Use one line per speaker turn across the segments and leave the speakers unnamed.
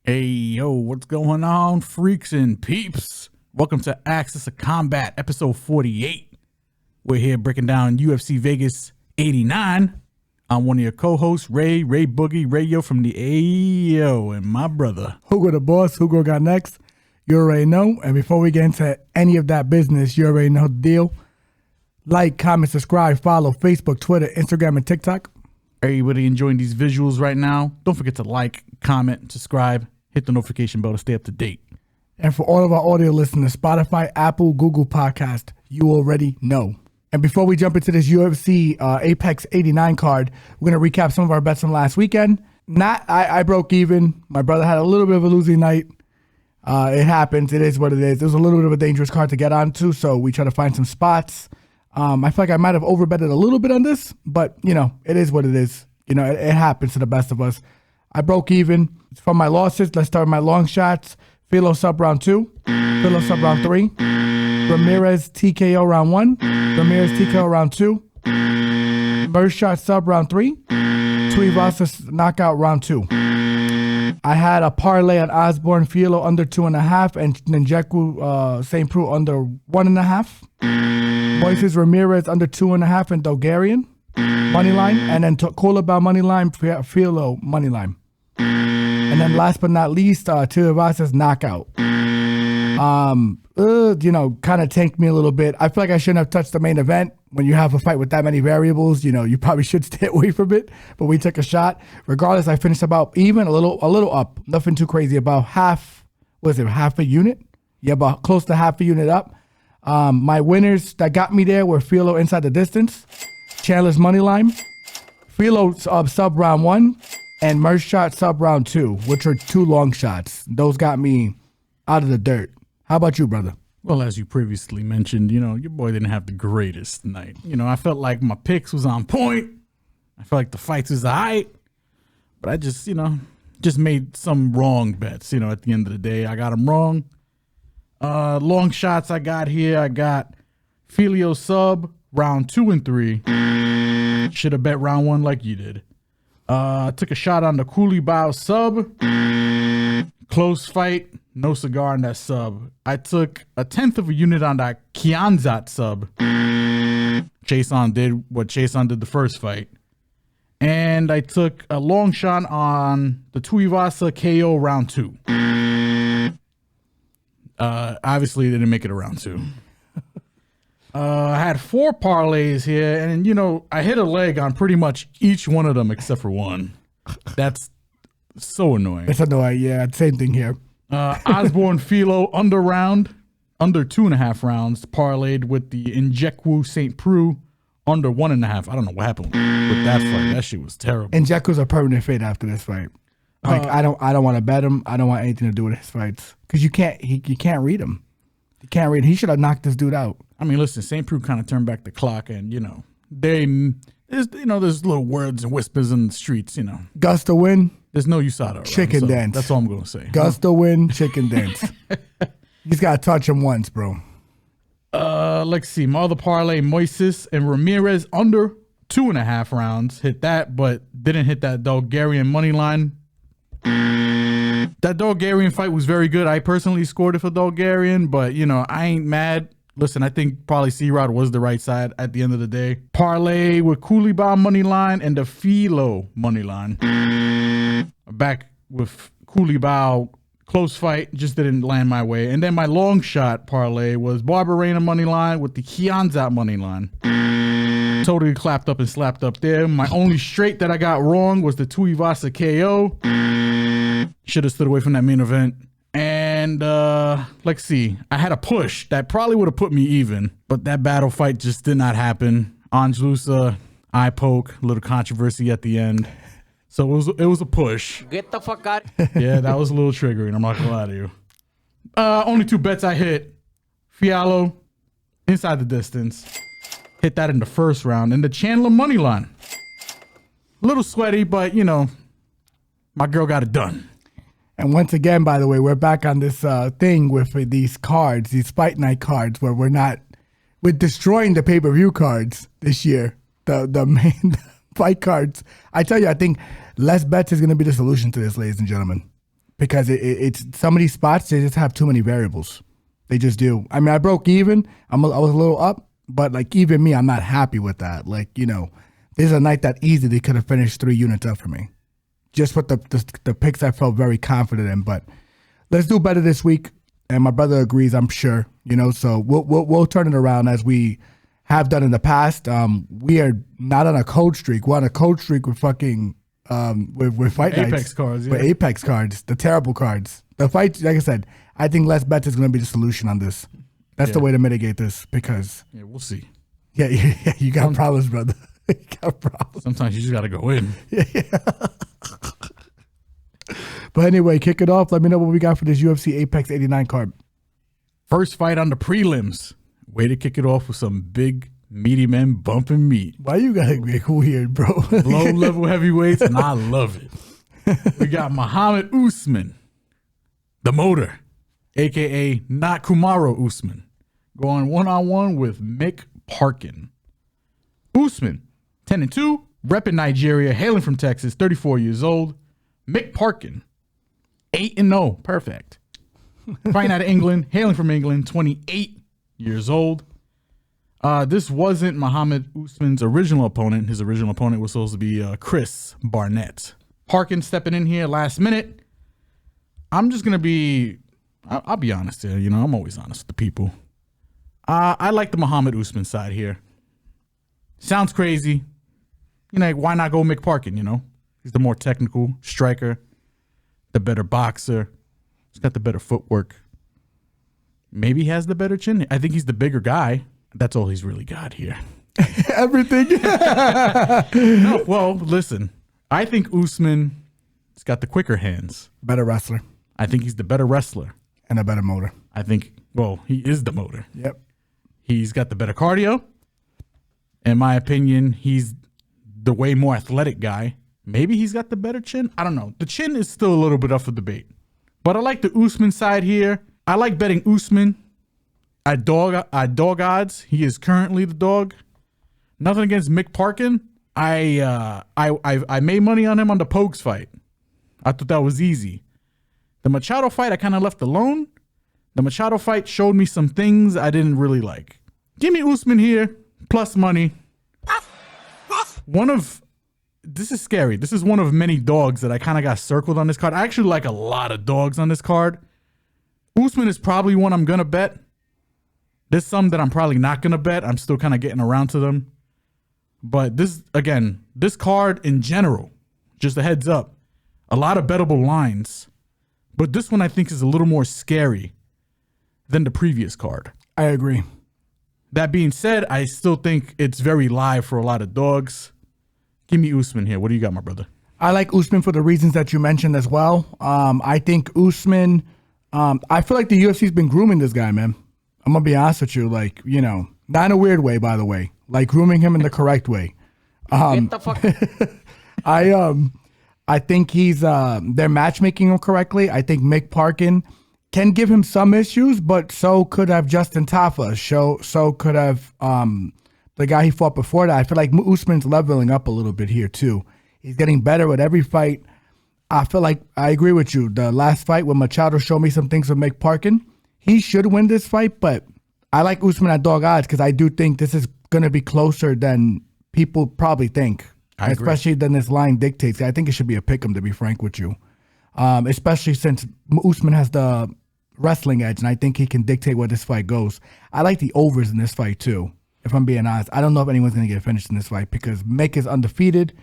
Hey, yo, what's going on, freaks and peeps? Welcome to Axis of Combat, episode 48. We're here breaking down UFC Vegas 89. I'm one of your co-hosts, Ray Boogie, Rayo from the AO, and my brother.
Hugo the boss, Hugo got next. You already know. And before we get into any of that business, you already know the deal. Like, comment, subscribe, follow Facebook, Twitter, Instagram, and TikTok.
Everybody enjoying these visuals right now, don't forget to like, comment, subscribe, hit the notification bell to stay up to date.
And for all of our audio listeners, Spotify, Apple, Google Podcast, you already know. And before we jump into this UFC Apex 89 card, we're going to recap some of our bets from last weekend. I broke even. My brother had a little bit of a losing night. It happens. It is what it is. It was a little bit of a dangerous card to get onto, so we try to find some spots. I feel like I might have overbetted a little bit on this, but, you know, it is what it is. You know, it happens to the best of us. I broke even. From my losses, let's start with my long shots. Philo sub round 2. Philo sub round 3. Ramirez TKO round 1. Ramirez TKO round 2. Merz shot sub round 3. Tuivasa knockout round 2. I had a parlay on Osborne Philo under 2.5 and Njeku St. Preux under 1.5. Moises Ramirez under 2.5 and Bulgarian money line, and then Holobaugh money line, Philo money line. And then last but not least, Tuivasa's knockout. You know, kind of tanked me a little bit. I feel like I shouldn't have touched the main event. When you have a fight with that many variables, you know, you probably should stay away from it. But we took a shot. Regardless, I finished about even, a little up. Nothing too crazy. About half a unit? Yeah, about close to half a unit up. My winners that got me there were Philo inside the distance, Chandler's money line, Philo sub round 1, and Merz shot sub round 2, which are 2 long shots. Those got me out of the dirt. How about you, brother?
Well, as you previously mentioned, you know, your boy didn't have the greatest night. You know, I felt like my picks was on point. I felt like the fights was all right. But I just, you know, made some wrong bets. You know, at the end of the day, I got them wrong. Long shots I got here. I got Filio sub round 2 and 3. Should have bet round 1 like you did. Took a shot on the Holobaugh sub. Close fight. No cigar on that sub. I took a 1/10 of a unit on that Kianzat sub. Chason did what Chason did the first fight. And I took a long shot on the Tuivasa KO round 2. Obviously, didn't make it a round 2. I had 4 parlays here, and, you know, I hit a leg on pretty much each one of them except for one. That's so annoying.
It's annoying, yeah. Same thing here.
Osborne Philo under 2.5 rounds, parlayed with the Njeku St. Preux under 1.5. I don't know what happened with that fight. That shit was terrible.
Njeku's a permanent fate after this fight. Like, I don't want to bet him. I don't want anything to do with his fights because you can't read him. You can't read. He should have knocked this dude out.
I mean, listen, St. Preux kind of turned back the clock, and, you know, there's little words and whispers in the streets, you know.
Gus to win.
There's no USADA.
Chicken dance.
That's all I'm going to say.
Gus to win, chicken dance. You just got to touch him once, bro.
Let's see. My other parlay, Moises and Ramirez under 2.5 rounds. Hit that, but didn't hit that Bulgarian money line. That Bulgarian fight was very good. I personally scored it for Bulgarian, but, you know, I ain't mad. Listen, I think probably C-Rod was the right side at the end of the day. Parlay with Holobaugh money line and the Philo money line. Back with Holobaugh, close fight, just didn't land my way. And then my long shot parlay was Barberena money line with the Kianzat money line. Totally clapped up and slapped up there. My only straight that I got wrong was the Tuivasa KO. Should have stood away from that main event. And let's see. I had a push that probably would have put me even, but that battle fight just did not happen. Angelusa, eye poke, a little controversy at the end. So it was a push.
Get the fuck out.
Yeah, that was a little triggering. I'm not gonna lie to you. Only 2 bets I hit. Fialo, inside the distance. Hit that in the first round. And the Chandler money line. A little sweaty, but, you know, my girl got it done.
And once again, by the way, we're back on this thing with these cards, these fight night cards, where we're destroying the pay-per-view cards this year. The main fight cards. I tell you, I think less bets is going to be the solution to this, ladies and gentlemen. because it's some of these spots, they just have too many variables. They just do. I mean, I broke even. I was a little up, but like even me, I'm not happy with that. Like, there's a night that easily could have finished 3 units up for me. Just with the picks I felt very confident in. But let's do better this week. And my brother agrees, I'm sure. So we'll turn it around as we have done in the past. We are not on a code streak. We're on a code streak with fucking with fight nights.
Apex cards, yeah.
With Apex cards, the terrible cards. The fight, like I said, I think less bets is going to be the solution on this. That's the way to mitigate this because...
Yeah, we'll see.
Yeah, you got problems, brother. You got problems.
Sometimes you just got to go in.
Yeah. But anyway, kick it off. Let me know what we got for this UFC Apex 89 card.
First fight on the prelims. Way to kick it off with some big, meaty men bumping meat.
Why you gotta get weird, bro?
Low-level heavyweights, and I love it. We got Mohammed Usman, the motor, a.k.a. not Kumaro Usman, going one-on-one with Mick Parkin. Usman, 10-2, repping Nigeria, hailing from Texas, 34 years old. Mick Parkin, 8-0, perfect. Fighting out of England, hailing from England, 28 years old. This wasn't Mohammed Usman's original opponent. His original opponent was supposed to be Chris Barnett. Parkin stepping in here last minute. I'm just going to be, I'll be honest here. I'm always honest with the people. I like the Mohammed Usman side here. Sounds crazy. Why not go Mick Parkin, He's the more technical striker, the better boxer. He's got the better footwork. Maybe he has the better chin. I think he's the bigger guy. That's all he's really got here.
Everything.
No, well, listen. I think Usman has got the quicker hands.
Better wrestler.
I think he's the better wrestler.
And a better motor.
I think, he is the motor.
Yep.
He's got the better cardio. In my opinion, he's the way more athletic guy. Maybe he's got the better chin. I don't know. The chin is still a little bit up for debate. But I like the Usman side here. I like betting Usman at dog odds. He is currently the dog. Nothing against Mick Parkin. I made money on him on the Pokes fight. I thought that was easy. The Machado fight, I kind of left alone. The Machado fight showed me some things I didn't really like. Give me Usman here, plus money. This is scary. This is one of many dogs that I kind of got circled on this card. I actually like a lot of dogs on this card. Usman is probably one I'm going to bet. There's some that I'm probably not going to bet. I'm still kind of getting around to them. But this card in general, just a heads up, a lot of bettable lines. But this one I think is a little more scary than the previous card.
I agree.
That being said, I still think it's very live for a lot of dogs. Give me Usman here. What do you got, my brother?
I like Usman for the reasons that you mentioned as well. I think Usman, I feel like the UFC's been grooming this guy, man. I'm going to be honest with you. Like, not in a weird way, by the way. Like grooming him in the correct way.
Get the fuck.
I think they're matchmaking him correctly. I think Mick Parkin can give him some issues, but so could have Justin Tafa. So could have the guy he fought before that. I feel like Usman's leveling up a little bit here too. He's getting better with every fight. I feel like I agree with you. The last fight when Machado showed me some things with Mick Parkin, he should win this fight, but I like Usman at dog odds because I do think this is going to be closer than people probably think. Especially than this line dictates. I think it should be a pick'em, to be frank with you. Especially since Usman has the wrestling edge, and I think he can dictate where this fight goes. I like the overs in this fight too, if I'm being honest. I don't know if anyone's going to get finished in this fight because Mick is undefeated,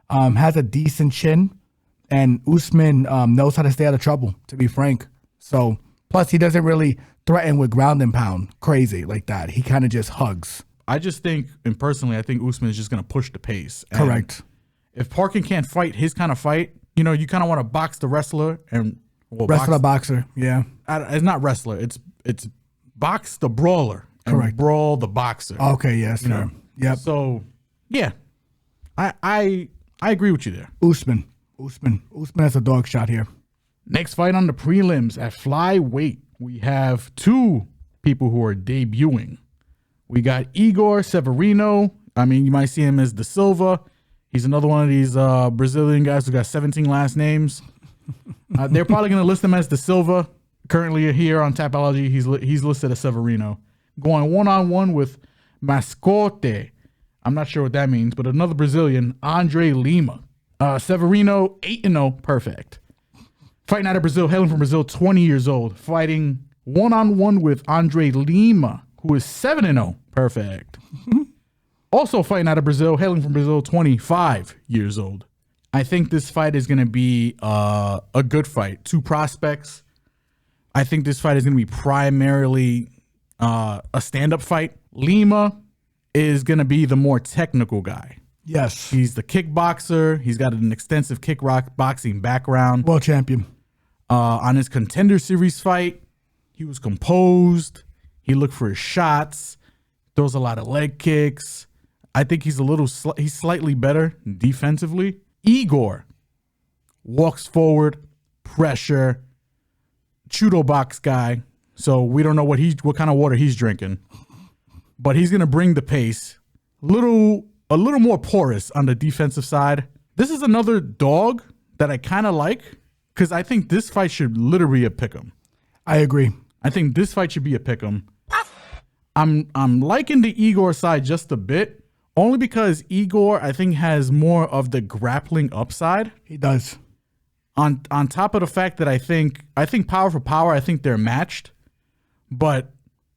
has a decent chin, and Usman knows how to stay out of trouble, to be frank. So, plus he doesn't really threaten with ground and pound crazy like that. He kind of just hugs.
I just think, and personally, I think Usman is just going to push the pace. And
correct.
If Parkin can't fight his kind of fight, you kind of want to box the wrestler and
wrestler boxer. Yeah,
it's not wrestler. It's box the brawler. And
correct.
Brawl the boxer.
Okay. Yes. Sir. Yep.
So yeah, I agree with you there.
Usman has a dog shot here.
Next fight on the prelims at flyweight, we have two people who are debuting. We got Igor Severino. I mean, you might see him as Da Silva. He's another one of these Brazilian guys who got 17 last names. They're probably going to list him as De Silva. Currently here on Tapology, he's listed as Severino. Going one-on-one with Mascote. I'm not sure what that means, but another Brazilian, André Lima. Severino, 8-0, perfect. Fighting out of Brazil, hailing from Brazil, 20 years old. Fighting one-on-one with André Lima, who is 7-0, perfect. Also fighting out of Brazil, hailing from Brazil, 25 years old. I think this fight is going to be a good fight. Two prospects. I think this fight is going to be primarily a stand-up fight. Lima is going to be the more technical guy.
Yes.
He's the kickboxer. He's got an extensive boxing background.
World champion.
On his Contender Series fight, he was composed. He looked for his shots. Throws a lot of leg kicks. I think he's he's slightly better defensively. Igor walks forward, pressure, judo box guy. So we don't know what kind of water he's drinking, but he's gonna bring the pace. A little more porous on the defensive side. This is another dog that I kind of like because I think this fight should literally be a pick'em.
I agree.
I think this fight should be a pick'em. I'm liking the Igor side just a bit, only because Igor I think has more of the grappling upside.
He does.
On top of the fact that I think power for power, I think they're matched. But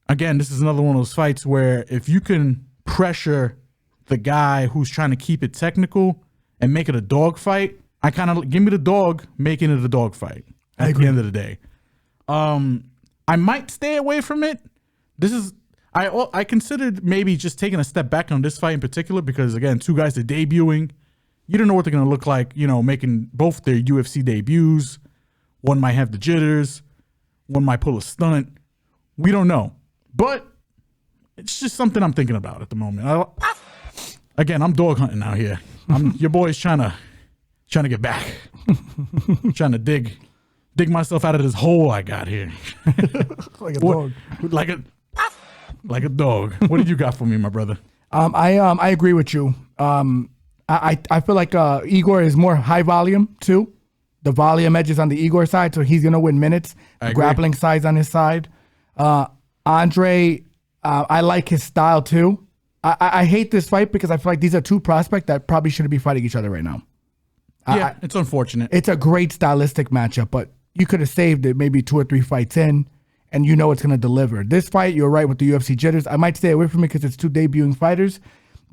again, this is another one of those fights where if you can pressure the guy who's trying to keep it technical and make it a dog fight, I kind of give me the dog making it a dog fight at the end of the day. I might stay away from it. I considered maybe just taking a step back on this fight in particular because again, two guys are debuting. You don't know what they're going to look like, making both their UFC debuts. One might have the jitters. One might pull a stunt. We don't know. But it's just something I'm thinking about at the moment. Again, I'm dog hunting out here. Your boy's trying to get back. Trying to dig myself out of this hole I got here.
Like a dog.
Like a dog. What did you got for me, my brother?
I agree with you. I feel like Igor is more high volume too. The volume edge is on the Igor side, so he's gonna win minutes. Grappling side's on his side. André, I like his style too. I hate this fight because I feel like these are two prospects that probably shouldn't be fighting each other right now.
Yeah, it's unfortunate.
It's a great stylistic matchup, but you could have saved it maybe 2 or 3 fights in, and it's going to deliver. This fight, you're right with the UFC jitters. I might stay away from it because it's two debuting fighters.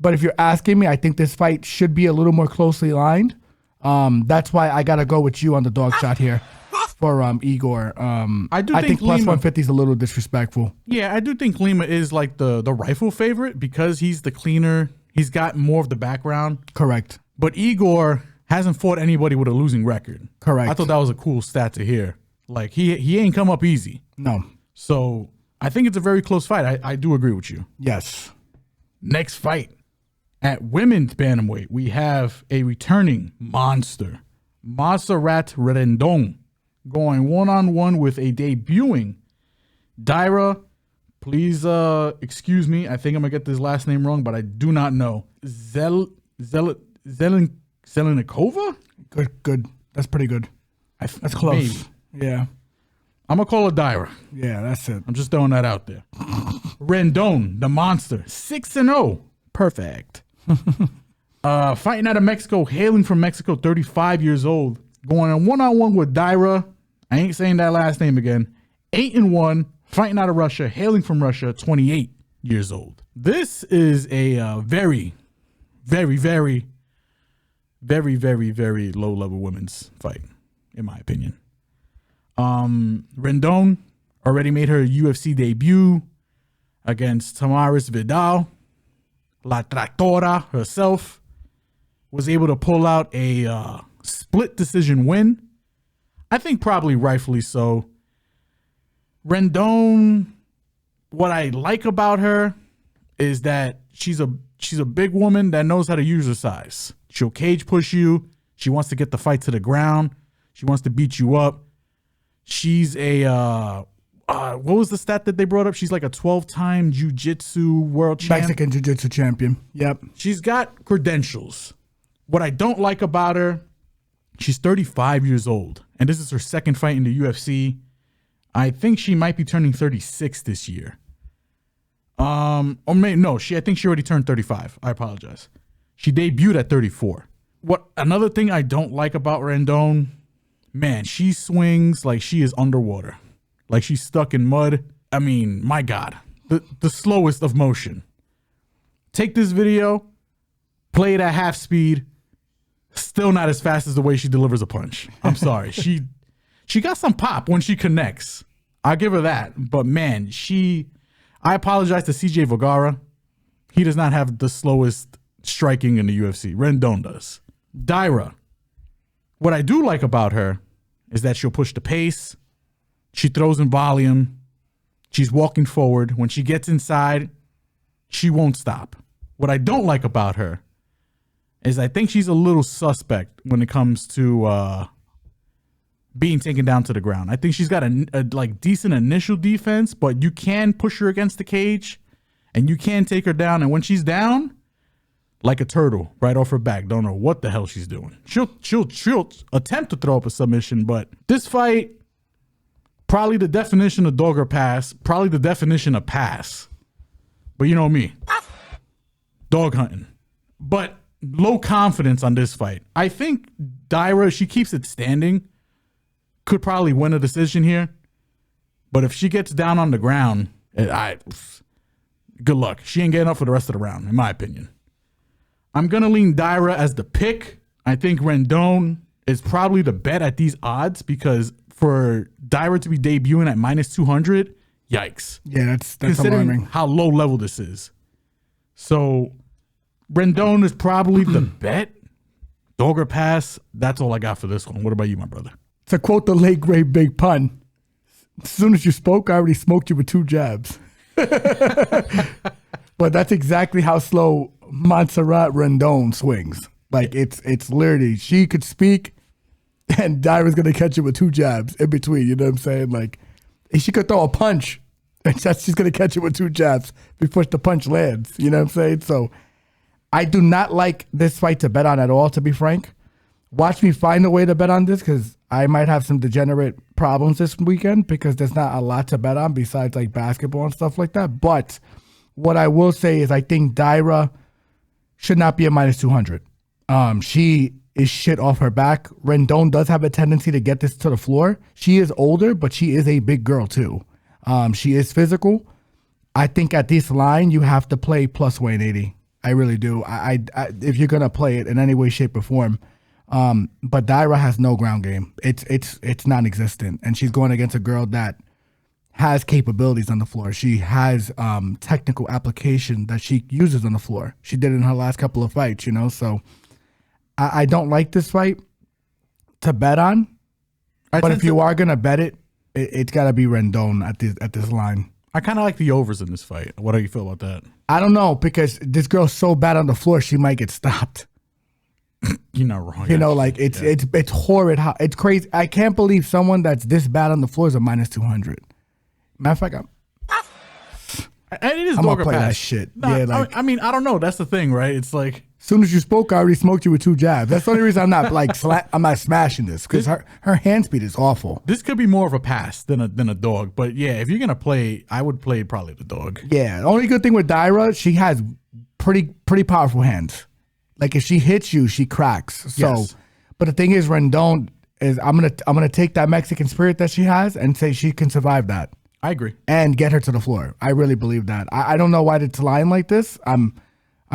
But if you're asking me, I think this fight should be a little more closely lined. That's why I got to go with you on the dog shot here for Igor. I think plus Lima, 150 is a little disrespectful.
Yeah, I do think Lima is like the rifle favorite because he's the cleaner. He's got more of the background.
Correct.
But Igor hasn't fought anybody with a losing record.
Correct.
I thought that was a cool stat to hear. Like, he ain't come up easy.
No.
So, I think it's a very close fight. I do agree with you.
Yes.
Next fight. At women's bantamweight, we have a returning monster, Montserrat Rendon, going one-on-one with a debuting Darya. Please excuse me. I think I'm going to get this last name wrong, but I do not know. Zheleznyakova?
Good. That's pretty good. That's close.
Maybe.
Yeah.
I'm going to call it Darya.
Yeah, that's it.
I'm just throwing that out there. Rendon, the monster, 6-0. Perfect. Fighting out of Mexico, hailing from Mexico, 35 years old. Going on one-on-one with Darya. I ain't saying that last name again. 8-1. Fighting out of Russia, hailing from Russia, 28 years old. This is a very, very, very, very, very, very low-level women's fight, in my opinion. Rendon already made her UFC debut against Tamaris Vidal. La Tractora herself was able to pull out a split decision win. I think probably rightfully so. Rendon, what I like about her is that she's a big woman that knows how to use her size. She'll cage push you. She wants to get the fight to the ground. She wants to beat you up. She's a what was the stat that they brought up? She's like a 12-time jiu-jitsu world champion.
Mexican jiu-jitsu champion. Yep.
She's got credentials. What I don't like about her, she's 35 years old. and this is her second fight in the UFC. I think she might be turning 36 this year. I think she already turned 35. I apologize. She debuted at 34. Another thing I don't like about Rendon, man, she swings like she is underwater. Like she's stuck in mud. I mean, my God, the slowest of motion. Take this video, play it at half speed, still not as fast as the way she delivers a punch. I'm sorry. She got some pop when she connects. I'll give her that. But man, I apologize to CJ Vergara. He does not have the slowest striking in the UFC. Rendon does. Darya. What I do like about her is that she'll push the pace. She throws in volume. She's walking forward. When she gets inside, she won't stop. What I don't like about her is I think she's a little suspect when it comes to being taken down to the ground. I think she's got a decent initial defense, but you can push her against the cage and you can take her down. And when she's down, like a turtle right off her back, don't know what the hell she's doing. She'll attempt to throw up a submission, but this fight, probably the definition of dog or pass, probably the definition of pass. But you know me, dog hunting. But low confidence on this fight. I think Darya, she keeps it standing, could probably win a decision here. But if she gets down on the ground, good luck. She ain't getting up for the rest of the round, in my opinion. I'm going to lean Darya as the pick. I think Rendon is probably the bet at these odds because for Darya to be debuting at minus 200, yikes.
Yeah, that's
considering
alarming.
How low level this is. So Rendon is probably the bet. Dog or pass, that's all I got for this one. What about you, my brother?
To quote the late great Big Pun, as soon as you spoke, I already smoked you with 2 jabs. But that's exactly how slow Montserrat Rendon swings. Like it's literally, she could speak and Darya's gonna catch it with 2 jabs in between. You know what I'm saying? Like she could throw a punch and she's gonna catch it with 2 jabs before the punch lands. You know what I'm saying? So I do not like this fight to bet on at all, to be frank. Watch me find a way to bet on this because I might have some degenerate problems this weekend because there's not a lot to bet on besides like basketball and stuff like that. But what I will say is I think Darya should not be a minus 200. She is shit off her back. Rendon does have a tendency to get this to the floor. She is older, but she is a big girl too. She is physical. I think at this line, you have to play plus 180. I really do. I if you're going to play it in any way, shape, or form. But Darya has no ground game. It's non-existent. And she's going against a girl that has capabilities on the floor. She has technical application that she uses on the floor. She did it in her last couple of fights, you know. So I don't like this fight to bet on. But if you are gonna bet it, it's got to be Rendon at this line.
I kind of like the overs in this fight. What do you feel about that?
I don't know because this girl's so bad on the floor, she might get stopped.
You're not wrong.
You know, like it's horrid. How it's crazy. I can't believe someone that's this bad on the floor is a minus 200. Matter of fact,
it is
I'm
dog
gonna
or
play
pass.
that shit.
Nah,
Yeah, like
I mean, I don't know. That's the thing, right? It's like
as soon as you spoke, I already smoked you with 2 jabs. That's the only reason I'm not like I'm not smashing this because her hand speed is awful.
This could be more of a pass than a dog. But yeah, if you're gonna play, I would play probably the dog.
Yeah, the only good thing with Darya, she has pretty powerful hands. Like if she hits you, she cracks. So,
Yes.
But the thing is, Rendon is I'm gonna take that Mexican spirit that she has and say she can survive that.
I agree.
And get her to the floor. I really believe that. I don't know why it's lying like this. I'm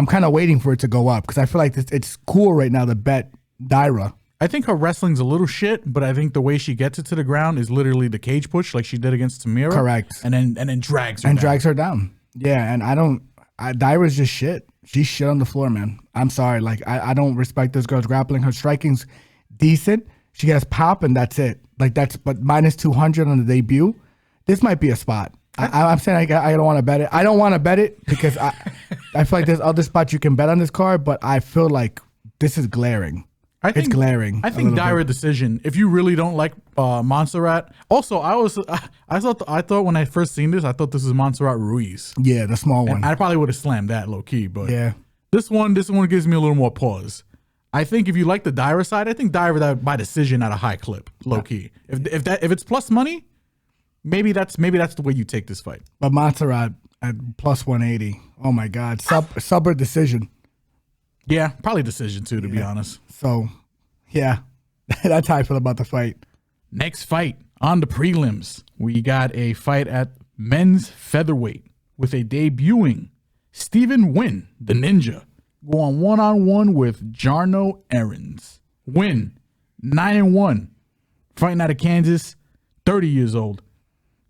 kind of waiting for it to go up because I feel like it's cool right now to bet Darya.
I think her wrestling's a little shit, but I think the way she gets it to the ground is literally the cage push, like she did against Tamira.
Correct.
And then drags her
And
down.
drags her down. Yeah, and Darya's just shit. She's shit on the floor, man. I'm sorry. Like I don't respect this girl's grappling. Her striking's decent. She has pop and that's it. But minus 200 on the debut. This might be a spot. I'm saying I don't want to bet it. I don't want to bet it because I feel like there's other spots you can bet on this card, but I feel like this is glaring. It's glaring.
I think Darya decision. If you really don't like Montserrat, also I thought when I first seen this, I thought this was Montserrat Ruiz.
Yeah, the small one.
I probably would have slammed that low key, but
Yeah.
this one gives me a little more pause. I think if you like the Darya side, I think Darya by decision at a high clip, low key. If it's plus money, maybe that's the way you take this fight.
But Montserrat at plus 180. Oh my God, sub or decision.
Yeah, probably decision too, to be honest.
So, yeah, that's how I feel about the fight.
Next fight on the prelims, we got a fight at men's featherweight with a debuting Stephen Nguyen, the Ninja, going one-on-one with Jarno Errens. Nguyen, 9-1, fighting out of Kansas, 30 years old,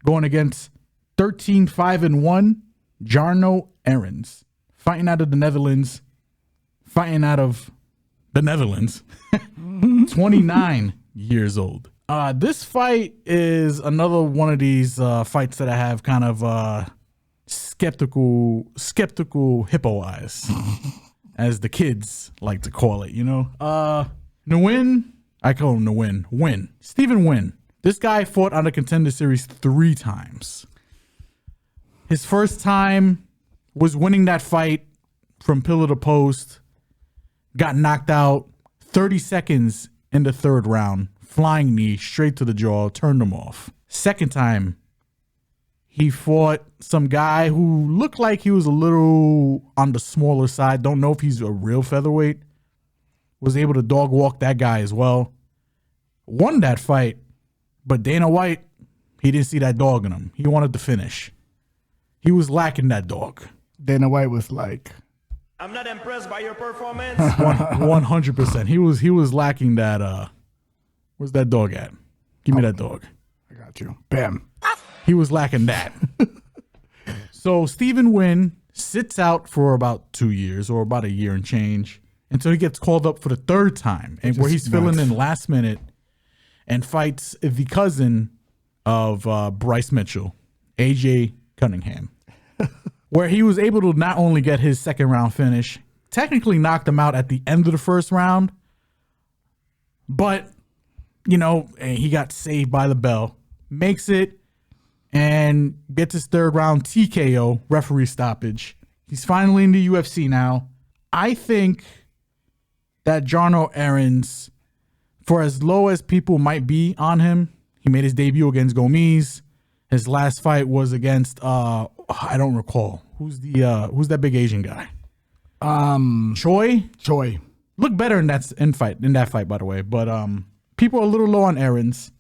going against 13-5-1 Jarno Errens, fighting out of the Netherlands, 29 years old. This fight is another one of these fights that I have kind of skeptical hippo eyes, as the kids like to call it, you know? Nguyen, I call him Nguyen. Stephen Nguyen. This guy fought on the Contender Series 3 times. His first time was winning that fight from pillar to post. Got knocked out 30 seconds in the 3rd round. Flying knee straight to the jaw, turned him off. Second time, he fought some guy who looked like he was a little on the smaller side. Don't know if he's a real featherweight. Was able to dog walk that guy as well. Won that fight, but Dana White, he didn't see that dog in him. He wanted to finish. He was lacking that dog.
Dana White was like,
I'm not impressed by your performance.
100%. He was lacking that. Where's that dog at? Give me that dog.
I got you. Bam.
He was lacking that. So Stephen Nguyen sits out for about 2 years, or about a year and change, until he gets called up for the 3rd time, and where he's filling in last minute and fights the cousin of Bryce Mitchell, AJ Cunningham, where he was able to not only get his 2nd round finish, technically knocked him out at the end of the 1st round, but, you know, he got saved by the bell, makes it, and gets his 3rd round TKO, referee stoppage. He's finally in the UFC now. I think that Jarno Errens, for as low as people might be on him, he made his debut against Gomes. His last fight was against I don't recall. Who's that big Asian guy? Choi. Looked better in that fight, by the way. But people are a little low on Errens.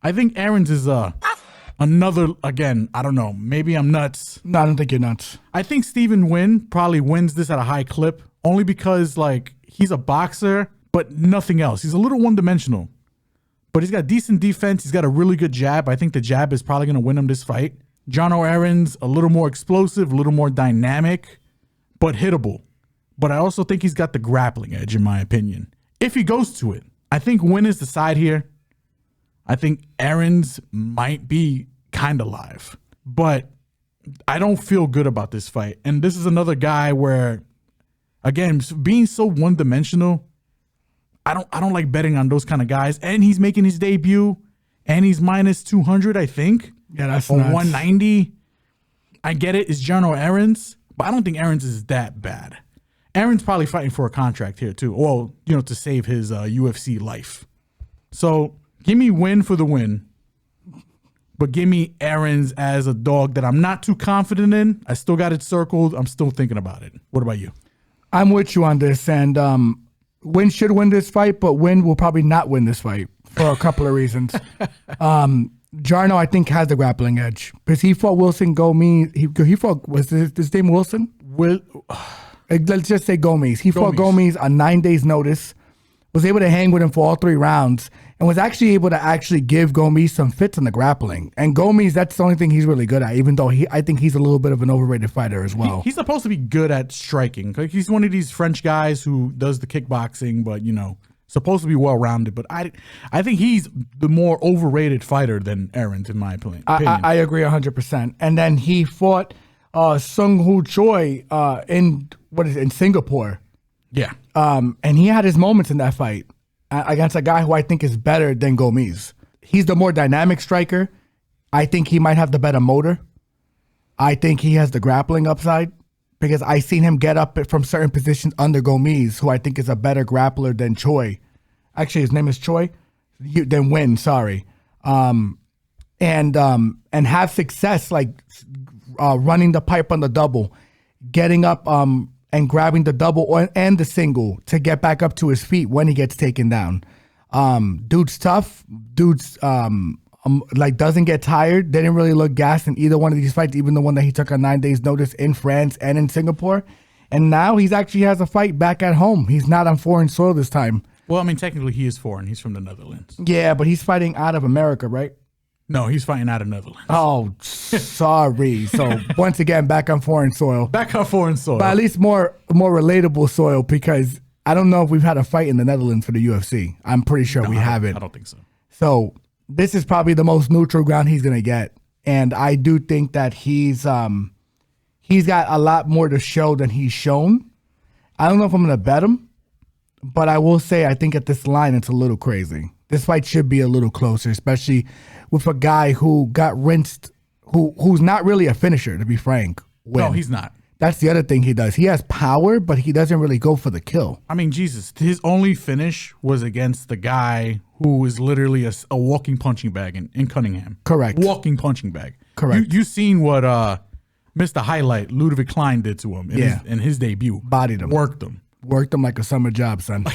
I think Errens is another, again, I don't know. Maybe I'm nuts.
No, I don't think you're nuts.
I think Stephen Nguyen probably wins this at a high clip, only because, like, he's a boxer, but nothing else. He's a little one-dimensional. But he's got decent defense. He's got a really good jab. I think the jab is probably going to win him this fight. Jarno Errens, a little more explosive, a little more dynamic, but hittable. But I also think he's got the grappling edge, in my opinion, if he goes to it. I think Nguyen is the side here. I think Errens might be kind of live, but I don't feel good about this fight. And this is another guy where, again, being so one-dimensional, I don't like betting on those kind of guys. And he's making his debut, and he's minus 200, I think.
Yeah, that's
or
nuts.
190. I get it. It's Jarno Errens, but I don't think Errens is that bad. Errens probably fighting for a contract here too. Well, you know, to save his UFC life. So give me Nguyen for the win, but give me Errens as a dog that I'm not too confident in. I still got it circled. I'm still thinking about it. What about you?
I'm with you on this, and Nguyen should win this fight, but Nguyen will probably not win this fight for a couple of reasons. Jarno, I think, has the grappling edge because he fought Wilson Gomes. He fought, was his name Wilson? Let's just say Gomes. He fought Gomes on 9 days' notice, was able to hang with him for all 3 rounds, and was actually able to give Gomes some fits on the grappling. And Gomes, that's the only thing he's really good at, even though I think he's a little bit of an overrated fighter as well.
He's supposed to be good at striking. Like, he's one of these French guys who does the kickboxing, but, you know, supposed to be well-rounded. But I think he's the more overrated fighter than Errens, in my opinion.
I agree 100%. And then he fought Sung Hoo Choi in Singapore.
Yeah.
And he had his moments in that fight against a guy who I think is better than Gomes. He's the more dynamic striker. I think he might have the better motor. I think he has the grappling upside. because I seen him get up from certain positions under Gomes, who I think is a better grappler than Choi. Actually, his name is Choi. Than Nguyen, sorry. And have success like running the pipe on the double, getting up and grabbing the double and the single to get back up to his feet when he gets taken down. Dude's tough. Dude's like doesn't get tired. They didn't really look gassed in either one of these fights, even the one that he took on 9 days notice in France and in Singapore. And now he's actually has a fight back at home. He's not on foreign soil this time.
Well, I mean, technically he is foreign. He's from the Netherlands.
Yeah, but he's fighting out of America, right?
No, he's fighting out of Netherlands.
Oh, sorry. So once again, back on foreign soil.
Back on foreign soil.
But at least more relatable soil, because I don't know if we've had a fight in the Netherlands for the UFC. I'm pretty sure we haven't.
I don't think so.
So this is probably the most neutral ground he's going to get. And I do think that he's got a lot more to show than he's shown. I don't know if I'm going to bet him, but I will say I think at this line it's a little crazy. This fight should be a little closer, especially with a guy who got rinsed, who's not really a finisher, to be frank.
No, he's not.
That's the other thing he does. He has power, but he doesn't really go for the kill.
I mean, Jesus, his only finish was against the guy who is literally a walking punching bag in Cunningham.
Correct.
Walking punching bag.
Correct.
You seen what Mr. Highlight, Ludwig Klein, did to him in his debut.
Bodied him.
Worked him.
Worked him like a summer job, son.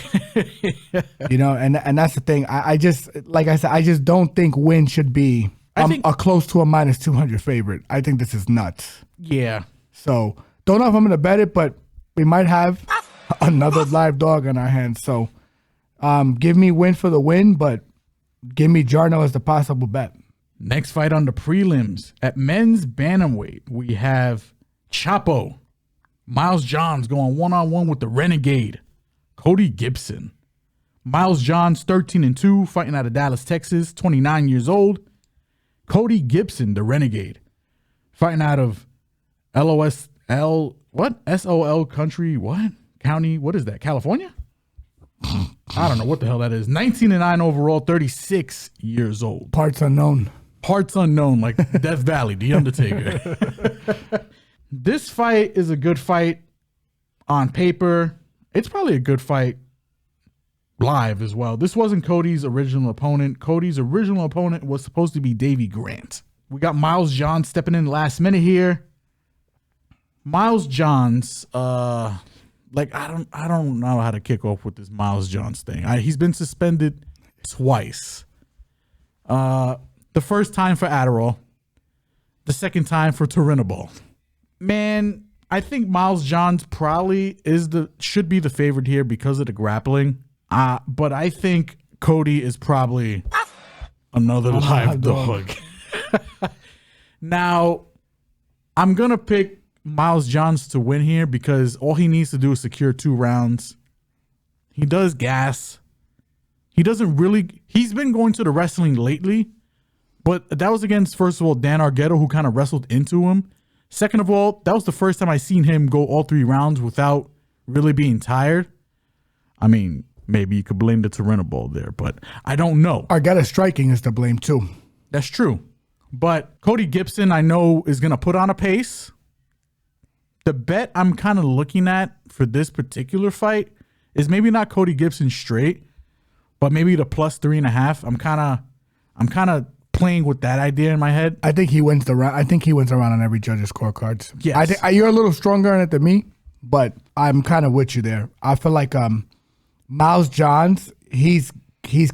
You know, and that's the thing. I just, like I said, I just don't think Nguyen should be a close to a minus 200 favorite. I think this is nuts.
Yeah.
So don't know if I'm going to bet it, but we might have another live dog on our hands. So give me Nguyen for the win, but give me Jarno as the possible bet.
Next fight on the prelims. At men's bantamweight, we have Chapo. Miles Johns going one-on-one with the Renegade, Cody Gibson. Miles Johns, 13-2, fighting out of Dallas, Texas, 29 years old. Cody Gibson, the Renegade, fighting out of SOL country, what? County, what is that, California? I don't know what the hell that is. 19-9 overall, 36 years old.
Parts unknown.
Parts unknown, like Death Valley, The Undertaker. This fight is a good fight on paper. It's probably a good fight live as well. This wasn't Cody's original opponent. Cody's original opponent was supposed to be Davy Grant. We got Miles Johns stepping in last minute here. Miles Johns, like I don't know how to kick off with this Miles Johns thing. He's been suspended twice. The first time for Adderall, the second time for Turinabol. Man, I think Miles Johns probably should be the favorite here because of the grappling. But I think Cody is probably another live dog. Now, I'm going to pick Miles Johns to win here because all he needs to do is secure 2 rounds. He does gas. He's been going to the wrestling lately, but that was against, first of all, Dan Arguedo, who kind of wrestled into him. Second of all, that was the first time I seen him go all 3 rounds without really being tired. I mean, maybe you could blame the Turinabol there, but I don't know.
Arguedo striking is to blame too.
That's true. But Cody Gibson, I know, is going to put on a pace. The bet I'm kind of looking at for this particular fight is maybe not Cody Gibson straight, but maybe the plus 3.5. I'm kind of playing with that idea in my head.
I think he wins the round. I think he wins the round on every judge's scorecards.
Yes.
I think you're a little stronger on it than me, but I'm kind of with you there. I feel like Miles Johns, he's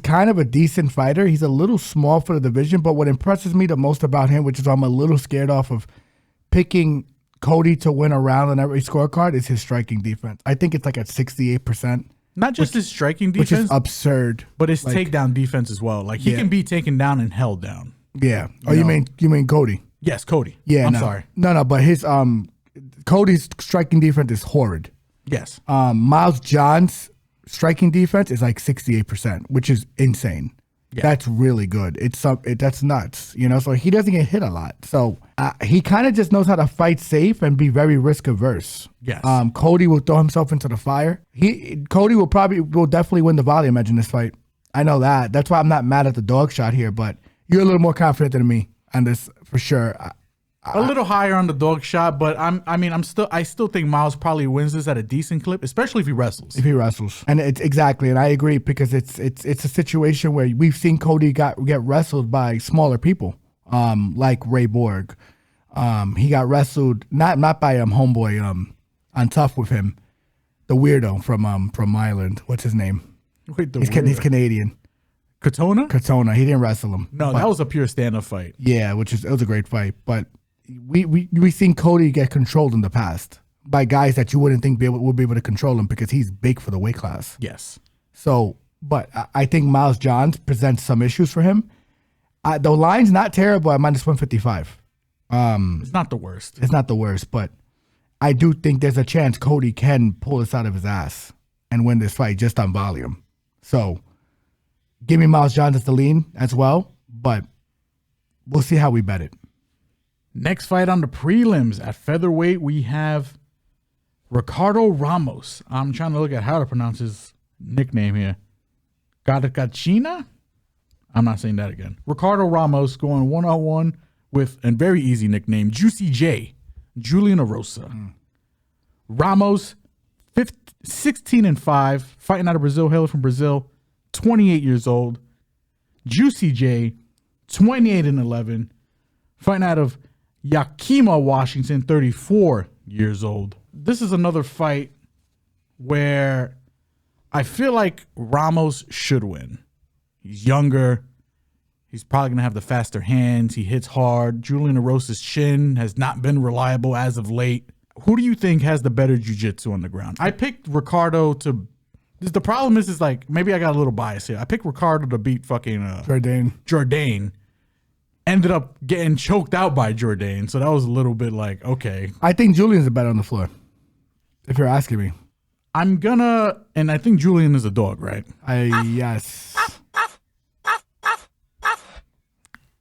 kind of a decent fighter. He's a little small for the division, but what impresses me the most about him, which is why I'm a little scared off of picking Cody to win a round on every scorecard, is his striking defense. I think it's like at 68%.
Not just his striking defense,
which is absurd,
but his takedown defense as well. Like he can be taken down and held down.
Yeah. You mean Cody?
Yes, Cody.
Yeah.
I'm sorry.
No, but his Cody's striking defense is horrid.
Yes.
Miles Johns' striking defense is like 68%, which is insane. Yeah. That's really good. That's nuts, you know. So he doesn't get hit a lot. So he kind of just knows how to fight safe and be very risk averse.
Yes.
Cody will throw himself into the fire. Cody will definitely win the volume edge in this fight. I know that. That's why I'm not mad at the dog shot here. But you're a little more confident than me on this for sure.
A little higher on the dog shot, but I still think Miles probably wins this at a decent clip, especially if he wrestles.
And it's exactly, and I agree because it's a situation where we've seen Cody get wrestled by smaller people, like Ray Borg. He got wrestled not by homeboy on Tough with him, the weirdo from Ireland. What's his name?
Wait,
He's Canadian.
Katona?
He didn't wrestle him.
No, that was a pure stand-up fight.
Yeah, it was a great fight, but we seen Cody get controlled in the past by guys that you wouldn't think would be able to control him because he's big for the weight class.
Yes.
So, but I think Miles Johns presents some issues for him. The line's not terrible at minus 155.
It's not the worst.
It's not the worst, but I do think there's a chance Cody can pull this out of his ass and win this fight just on volume. So, give me Miles Johns as the lean as well, but we'll see how we bet it.
Next fight on the prelims at featherweight, we have Ricardo Ramos. I'm trying to look at how to pronounce his nickname here. Gadagachina? I'm not saying that again. Ricardo Ramos going one-on-one with a very easy nickname, Juicy J, Julian Erosa. Ramos, 16-5, fighting out of Brazil, hailing from Brazil, 28 years old. Juicy J, 28-11, fighting out of Yakima, Washington, 34 years old. This is another fight where I feel like Ramos should win. He's younger. He's probably going to have the faster hands. He hits hard. Julian Erosa's chin has not been reliable as of late. Who do you think has the better jiu-jitsu on the ground? I picked Ricardo to... The problem is like, maybe I got a little bias here. I picked Ricardo to beat fucking... Jourdain. Ended up getting choked out by Jourdain, so that was a little bit like, okay.
I think Julian's the better on the floor, if you're asking me.
And I think Julian is a dog, right?
Yes.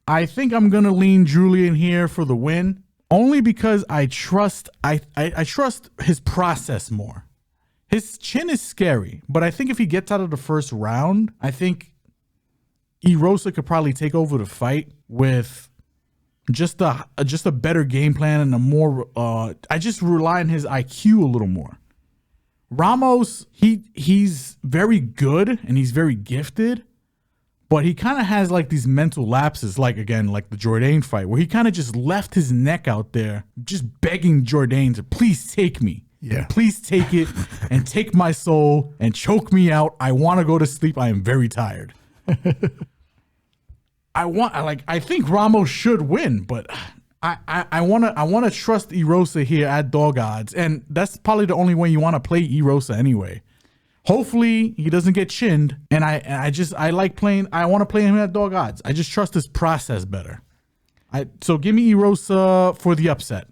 I think I'm gonna lean Julian here for the win, only because I trust his process more. His chin is scary, but I think if he gets out of the first round, I think Erosa could probably take over the fight with just a better game plan and a more I just rely on his IQ a little more. Ramos, he's very good and he's very gifted, but he kind of has like these mental lapses, like the Jourdain fight, where he kind of just left his neck out there, just begging Jourdain to please take me.
Yeah.
Please take it and take my soul and choke me out. I want to go to sleep. I am very tired. I think Ramos should win, but I want to trust Erosa here at dog odds, and that's probably the only way you want to play Erosa anyway. Hopefully he doesn't get chinned, and I want to play him at dog odds. I just trust his process better. So give me Erosa for the upset.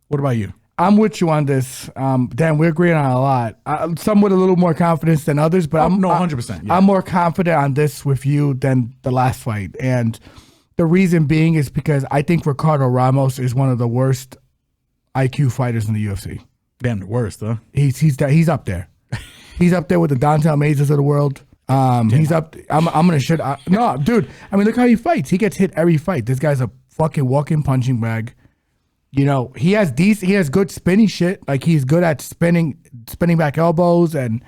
What about you?
I'm with you on this. Dan, we're agreeing on a lot. Some with a little more confidence than others, but
100%. Yeah.
I'm more confident on this with you than the last fight. And the reason being is because I think Ricardo Ramos is one of the worst IQ fighters in the UFC.
Damn, the worst, huh?
He's up there. He's up there with the Dante Mazes of the world. He's up. I'm gonna shit. No, dude. I mean, look how he fights. He gets hit every fight. This guy's a fucking walking punching bag. You know, he has good spinning shit. Like he's good at spinning back elbows and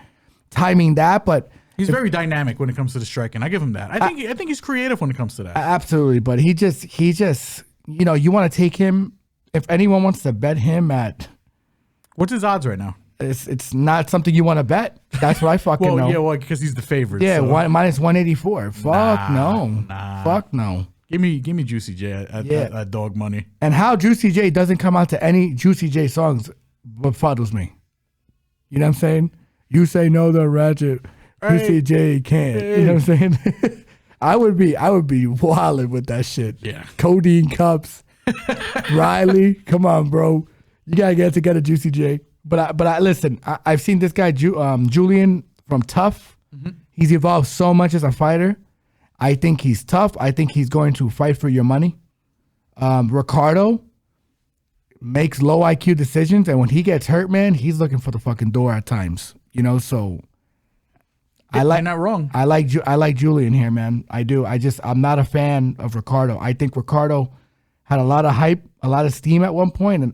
timing that. But
he's very dynamic when it comes to the striking. I give him that. I think he's creative when it comes to that.
Absolutely. But he just you know, you want to take him. If anyone wants to bet him at,
what's his odds right now?
It's not something you want to bet. That's what I fucking know.
Yeah, well, because he's the favorite.
Yeah,
so.
minus 184. Fuck no.
Nah.
Fuck no.
Give me Juicy J at dog money.
And how Juicy J doesn't come out to any Juicy J songs befuddles me. You know what I'm saying? You say no to Ratchet. Juicy J can't. Hey. You know what I'm saying? I would be wilding with that shit.
Yeah.
Codeine cups. Riley, come on, bro. You gotta get together, Juicy J. But I listen. I've seen this guy Julian from Tough. Mm-hmm. He's evolved so much as a fighter. I think he's tough. I think he's going to fight for your money. Ricardo makes low IQ decisions, and when he gets hurt, man, he's looking for the fucking door at times. You know, so
you're not wrong.
I like Julian here, man. I do. I'm not a fan of Ricardo. I think Ricardo Had a lot of hype, a lot of steam at one point, and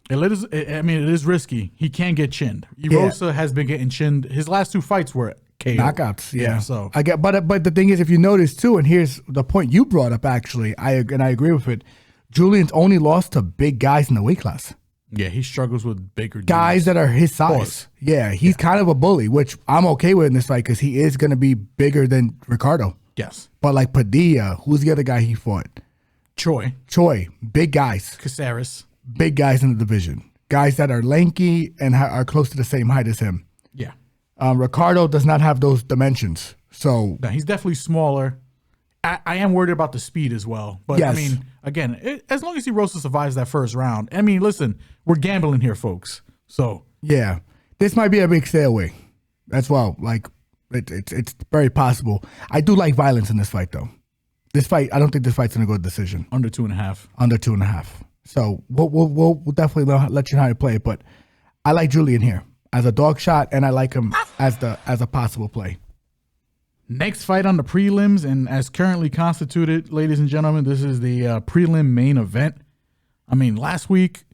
it is risky. He can get chinned. Erosa has been getting chinned. His last 2 fights were KO.
Knockouts. Yeah.
So
I get, but the thing is, if you notice too, and here's the point you brought up. Actually, I agree with it. Julian's only lost to big guys in the weight class.
Yeah, he struggles with bigger
guys that are his size.
Pause.
Yeah, he's kind of a bully, which I'm okay with in this fight because he is going to be bigger than Ricardo.
Yes.
But like Padilla, who's the other guy he fought?
Choi,
big guys.
Caceres.
Big guys in the division. Guys that are lanky and are close to the same height as him.
Yeah.
Ricardo does not have those dimensions. So
no, he's definitely smaller. I am worried about the speed as well. But
yes.
I mean, again, as long as Erosa survives that first round, I mean, listen, we're gambling here, folks. So
yeah, this might be a big stay away. That's well, like it's very possible. I do like violence in this fight, though. This fight, I don't think this fight's gonna go to decision.
Under 2.5.
Under 2.5. So we'll definitely let you know how to play it. But I like Julian here as a dog shot, and I like him as a possible play.
Next fight on the prelims, and as currently constituted, ladies and gentlemen, this is the prelim main event. I mean, last week,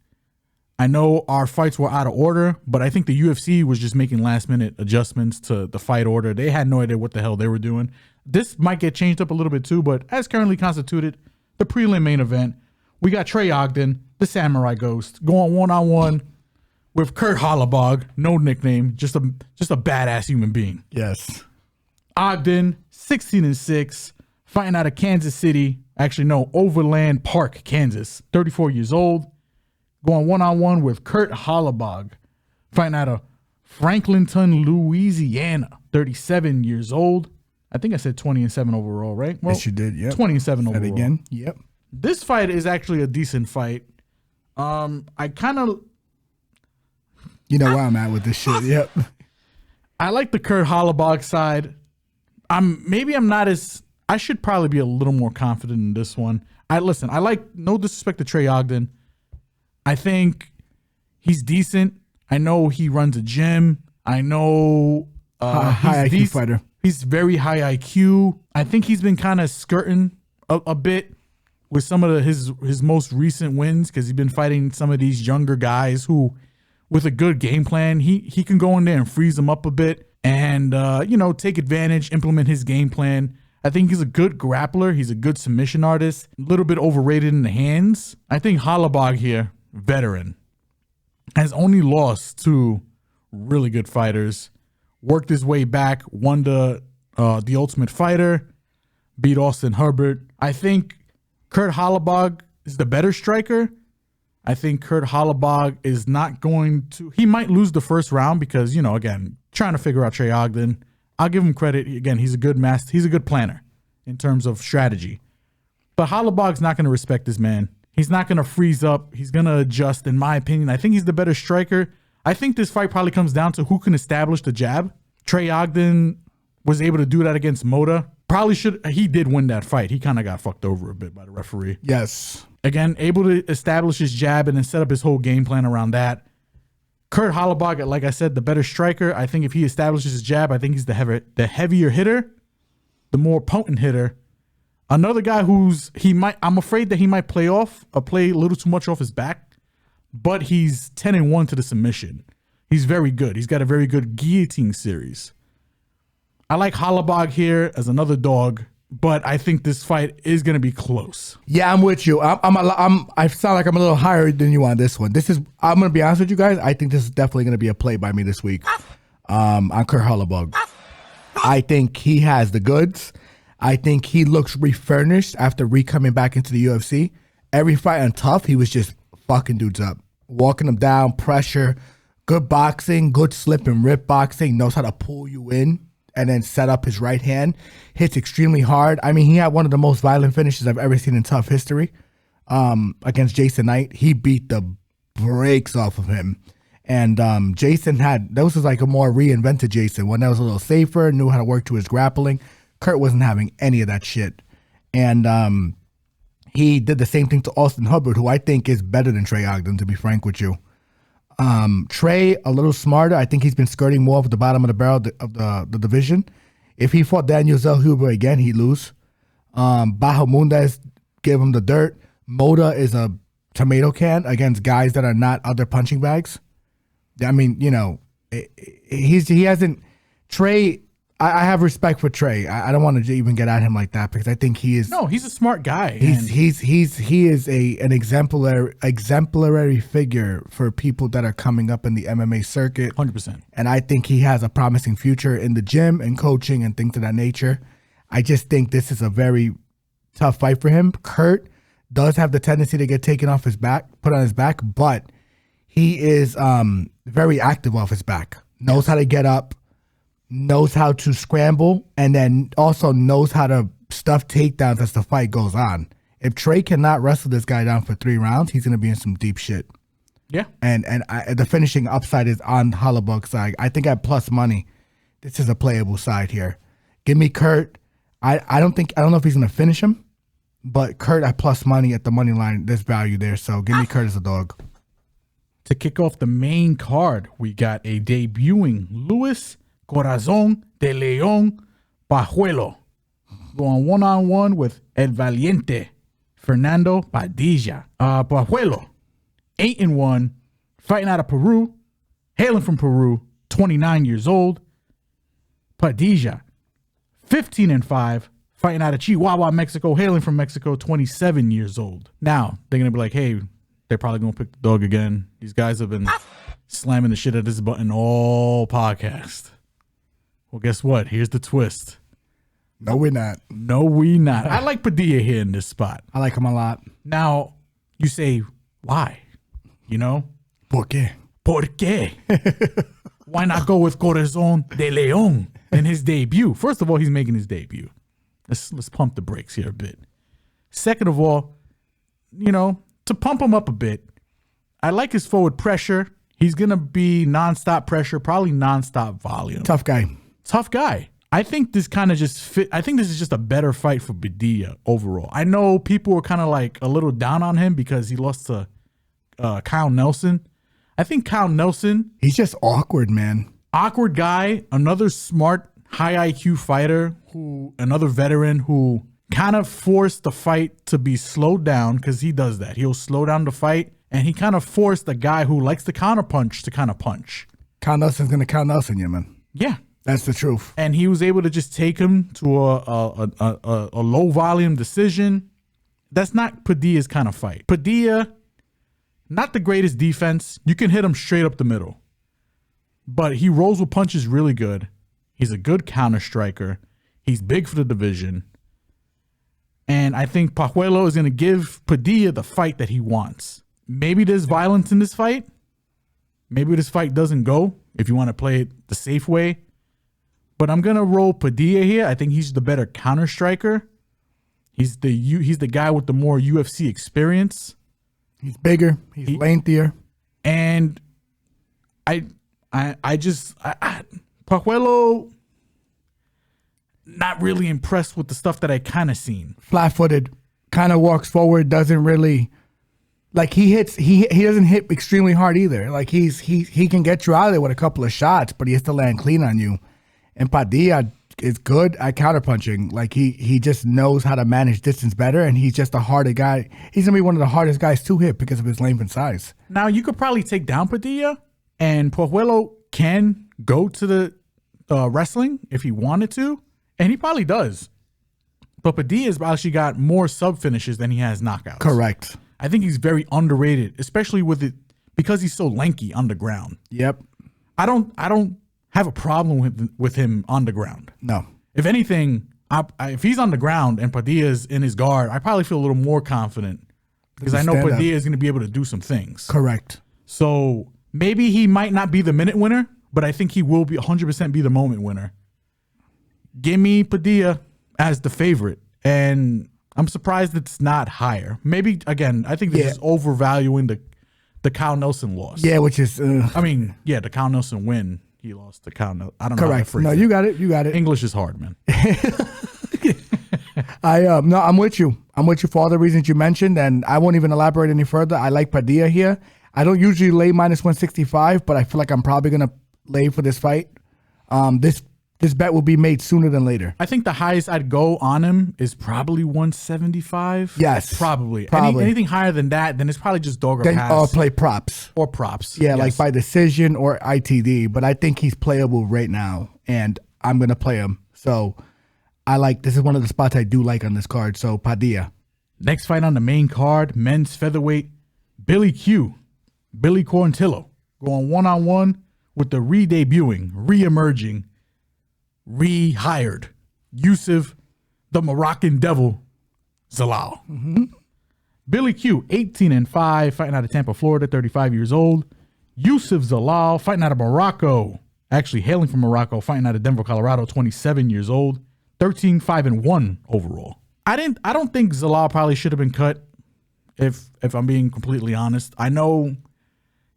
I know our fights were out of order, but I think the UFC was just making last-minute adjustments to the fight order. They had no idea what the hell they were doing. This might get changed up a little bit too, but as currently constituted, the prelim main event, we got Trey Ogden, the Samurai Ghost, going one-on-one with Kurt Holobaugh, no nickname, just a badass human being.
Yes.
Ogden, 16-6, fighting out of Kansas City. Actually, no, Overland Park, Kansas. 34 years old. Going one-on-one with Kurt Holobaugh, fighting out of Franklinton, Louisiana. 37 years old. I think I said 20-7 overall, right?
Well, yes, you did. Yep.
20-7 overall.
Again. Yep.
This fight is actually a decent fight. I kind of...
You know where I'm at with this shit. Yep.
I like the Kurt Holobaugh side. I should probably be a little more confident in this one. I like, no disrespect to Trey Ogden. I think he's decent. I know he runs a gym. I know
high IQ fighter.
He's very high IQ. I think he's been kind of skirting a bit with some of his most recent wins because he's been fighting some of these younger guys who, with a good game plan, he can go in there and freeze them up a bit. And, take advantage, implement his game plan. I think he's a good grappler. He's a good submission artist. A little bit overrated in the hands. I think Holobaugh here, veteran, has only lost to really good fighters. Worked his way back, won the Ultimate Fighter, beat Austin Herbert. I think Kurt Holobaugh is the better striker. I think Kurt Holobaugh is not going to... He might lose the first round because, again, trying to figure out Trey Ogden. I'll give him credit. Again, he's a good master. He's a good planner in terms of strategy. But Holobaugh's not going to respect this man. He's not going to freeze up. He's going to adjust, in my opinion. I think he's the better striker. I think this fight probably comes down to who can establish the jab. Trey Ogden was able to do that against Mota. He did win that fight. He kind of got fucked over a bit by the referee.
Yes. Again,
able to establish his jab and then set up his whole game plan around that. Kurt Holobaugh, like I said, the better striker. I think if he establishes his jab, I think he's the heavier hitter, the more potent hitter. Another guy I'm afraid that he might play a little too much off his back, but he's 10-1 to the submission. He's very good. He's got a very good guillotine series. I like Holobaugh here as another dog, but I think this fight is going to be close.
Yeah, I'm with you. I sound like I'm a little higher than you on this one. I'm going to be honest with you guys. I think this is definitely going to be a play by me this week on Kurt Holobaugh. I think he has the goods. I think he looks refurnished after coming back into the UFC. Every fight on Tough, he was just fucking dudes up, walking them down, pressure, good boxing, good slip and rip boxing, knows how to pull you in and then set up his right hand. Hits extremely hard. I mean, he had one of the most violent finishes I've ever seen in Tough history against Jason Knight. He beat the brakes off of him. And Jason this was like a more reinvented Jason, one that was a little safer, knew how to work to his grappling. Kurt wasn't having any of that shit. And he did the same thing to Austin Herbert, who I think is better than Trey Ogden, to be frank with you. Trey, a little smarter. I think he's been skirting more of the bottom of the barrel of the division. If he fought Daniel Zellhuber again, he'd lose. Bahamundez gave him the dirt. Moda is a tomato can against guys that are not other punching bags. I mean, he hasn't. Trey, I have respect for Trey. I don't want to even get at him like that because I think he is.
No, he's a smart guy.
He is an exemplary figure for people that are coming up in the MMA circuit.
100%.
And I think he has a promising future in the gym and coaching and things of that nature. I just think this is a very tough fight for him. Kurt does have the tendency to get taken off his back, put on his back, but he is very active off his back. Knows how to get up, knows how to scramble, and then also knows how to stuff takedowns as the fight goes on. If Trey cannot wrestle this guy down for 3 rounds, he's going to be in some deep shit.
Yeah.
And the finishing upside is on Holobaugh's side. I think at plus money, this is a playable side here. Give me Kurt. I don't know if he's going to finish him, but Kurt at plus money at the money line, there's value there. So give me Kurt as a dog.
To kick off the main card, we got a debuting Luis Corazon de Leon Pajuelo going one-on-one with El Valiente Fernando Padilla. Pajuelo, 8-1, fighting out of Peru, hailing from Peru, 29 years old. Padilla, 15-5, fighting out of Chihuahua, Mexico, hailing from Mexico, 27 years old. Now, they're going to be like, hey, they're probably going to pick the dog again. These guys have been slamming the shit at this button all podcast. Well, guess what? Here's the twist.
No, we're not.
No, we not. I like Padilla here in this spot.
I like him a lot.
Now, you say, why?
¿Por qué?
¿Por qué? Why not go with Corazon de Leon in his debut? First of all, he's making his debut. Let's pump the brakes here a bit. Second of all, to pump him up a bit, I like his forward pressure. He's going to be nonstop pressure, probably nonstop volume.
Tough guy. I think this kind of just fit. I think this is just a better fight for Padilla overall. I know people were kind of like a little down on him because he lost to Kyle Nelson. I think Kyle Nelson, he's just awkward, man.
Awkward guy, another smart, high IQ fighter, another veteran who kind of forced the fight to be slowed down because he does that. He'll slow down the fight, and he kind of forced the guy who likes to counterpunch to kind of punch.
Kyle Nelson's going to Kyle Nelson you, man.
Yeah.
That's the truth.
And he was able to just take him to a low volume decision. That's not Padilla's kind of fight. Padilla, not the greatest defense. You can hit him straight up the middle. But he rolls with punches really good. He's a good counter striker. He's big for the division. And I think Pajuelo is going to give Padilla the fight that he wants. Maybe there's violence in this fight. Maybe this fight doesn't go if you want to play it the safe way. But I'm going to roll Padilla here. I think he's the better counter striker. He's the guy with the more UFC experience.
He's bigger. He's lengthier.
And Pajuelo, not really impressed with the stuff that I kind of seen.
Flat-footed, kind of walks forward, doesn't really, like he doesn't hit extremely hard either. Like he can get you out of there with a couple of shots, but he has to land clean on you. And Padilla is good at counterpunching. Like he just knows how to manage distance better, and he's just a harder guy. He's gonna be one of the hardest guys to hit because of his length and size.
Now you could probably take down Padilla, and Pajuelo can go to the wrestling if he wanted to, and he probably does. But Padilla's actually got more sub finishes than he has knockouts.
Correct.
I think he's very underrated, especially with it because he's so lanky on the ground.
Yep.
I don't have a problem with him on the ground.
No.
If anything, if he's on the ground and Padilla's in his guard, I probably feel a little more confident because I know Padilla is going to be able to do some things.
Correct.
So maybe he might not be the minute winner, but I think he will be 100% be the moment winner. Give me Padilla as the favorite, and I'm surprised it's not higher. Maybe, again, I think this is overvaluing the Kyle Nelson loss.
Yeah, which is...
the Kyle Nelson win. He lost to Kyle Nelson. I don't know.
Correct. No, you got it. You got it.
English is hard, man.
I'm with you. I'm with you for all the reasons you mentioned, and I won't even elaborate any further. I like Padilla here. I don't usually lay minus 165, but I feel like I'm probably going to lay for this fight. This this bet will be made sooner than later.
I think the highest I'd go on him is probably 175.
Yes.
Probably.
Probably.
Anything higher than that, then it's probably just dog or
Then
pass.
play props.
Or props.
Yeah,
Yes.
like by decision or ITD. But I think he's playable right now, and I'm going to play him. So this is one of the spots I do like on this card. So Padilla.
Next fight on the main card, men's featherweight, Billy Quarantillo, going one-on-one with the re-debuting, re-emerging, rehired Yusuf, the Moroccan Devil, Zalal. Billy Q, 18-5, fighting out of Tampa, Florida, 35 years old. Yusuf Zalal, fighting out of Morocco, actually hailing from Morocco, fighting out of Denver, Colorado, 27 years old, 13-5-1 overall. I don't think Zalal probably should have been cut, if I'm being completely honest. I know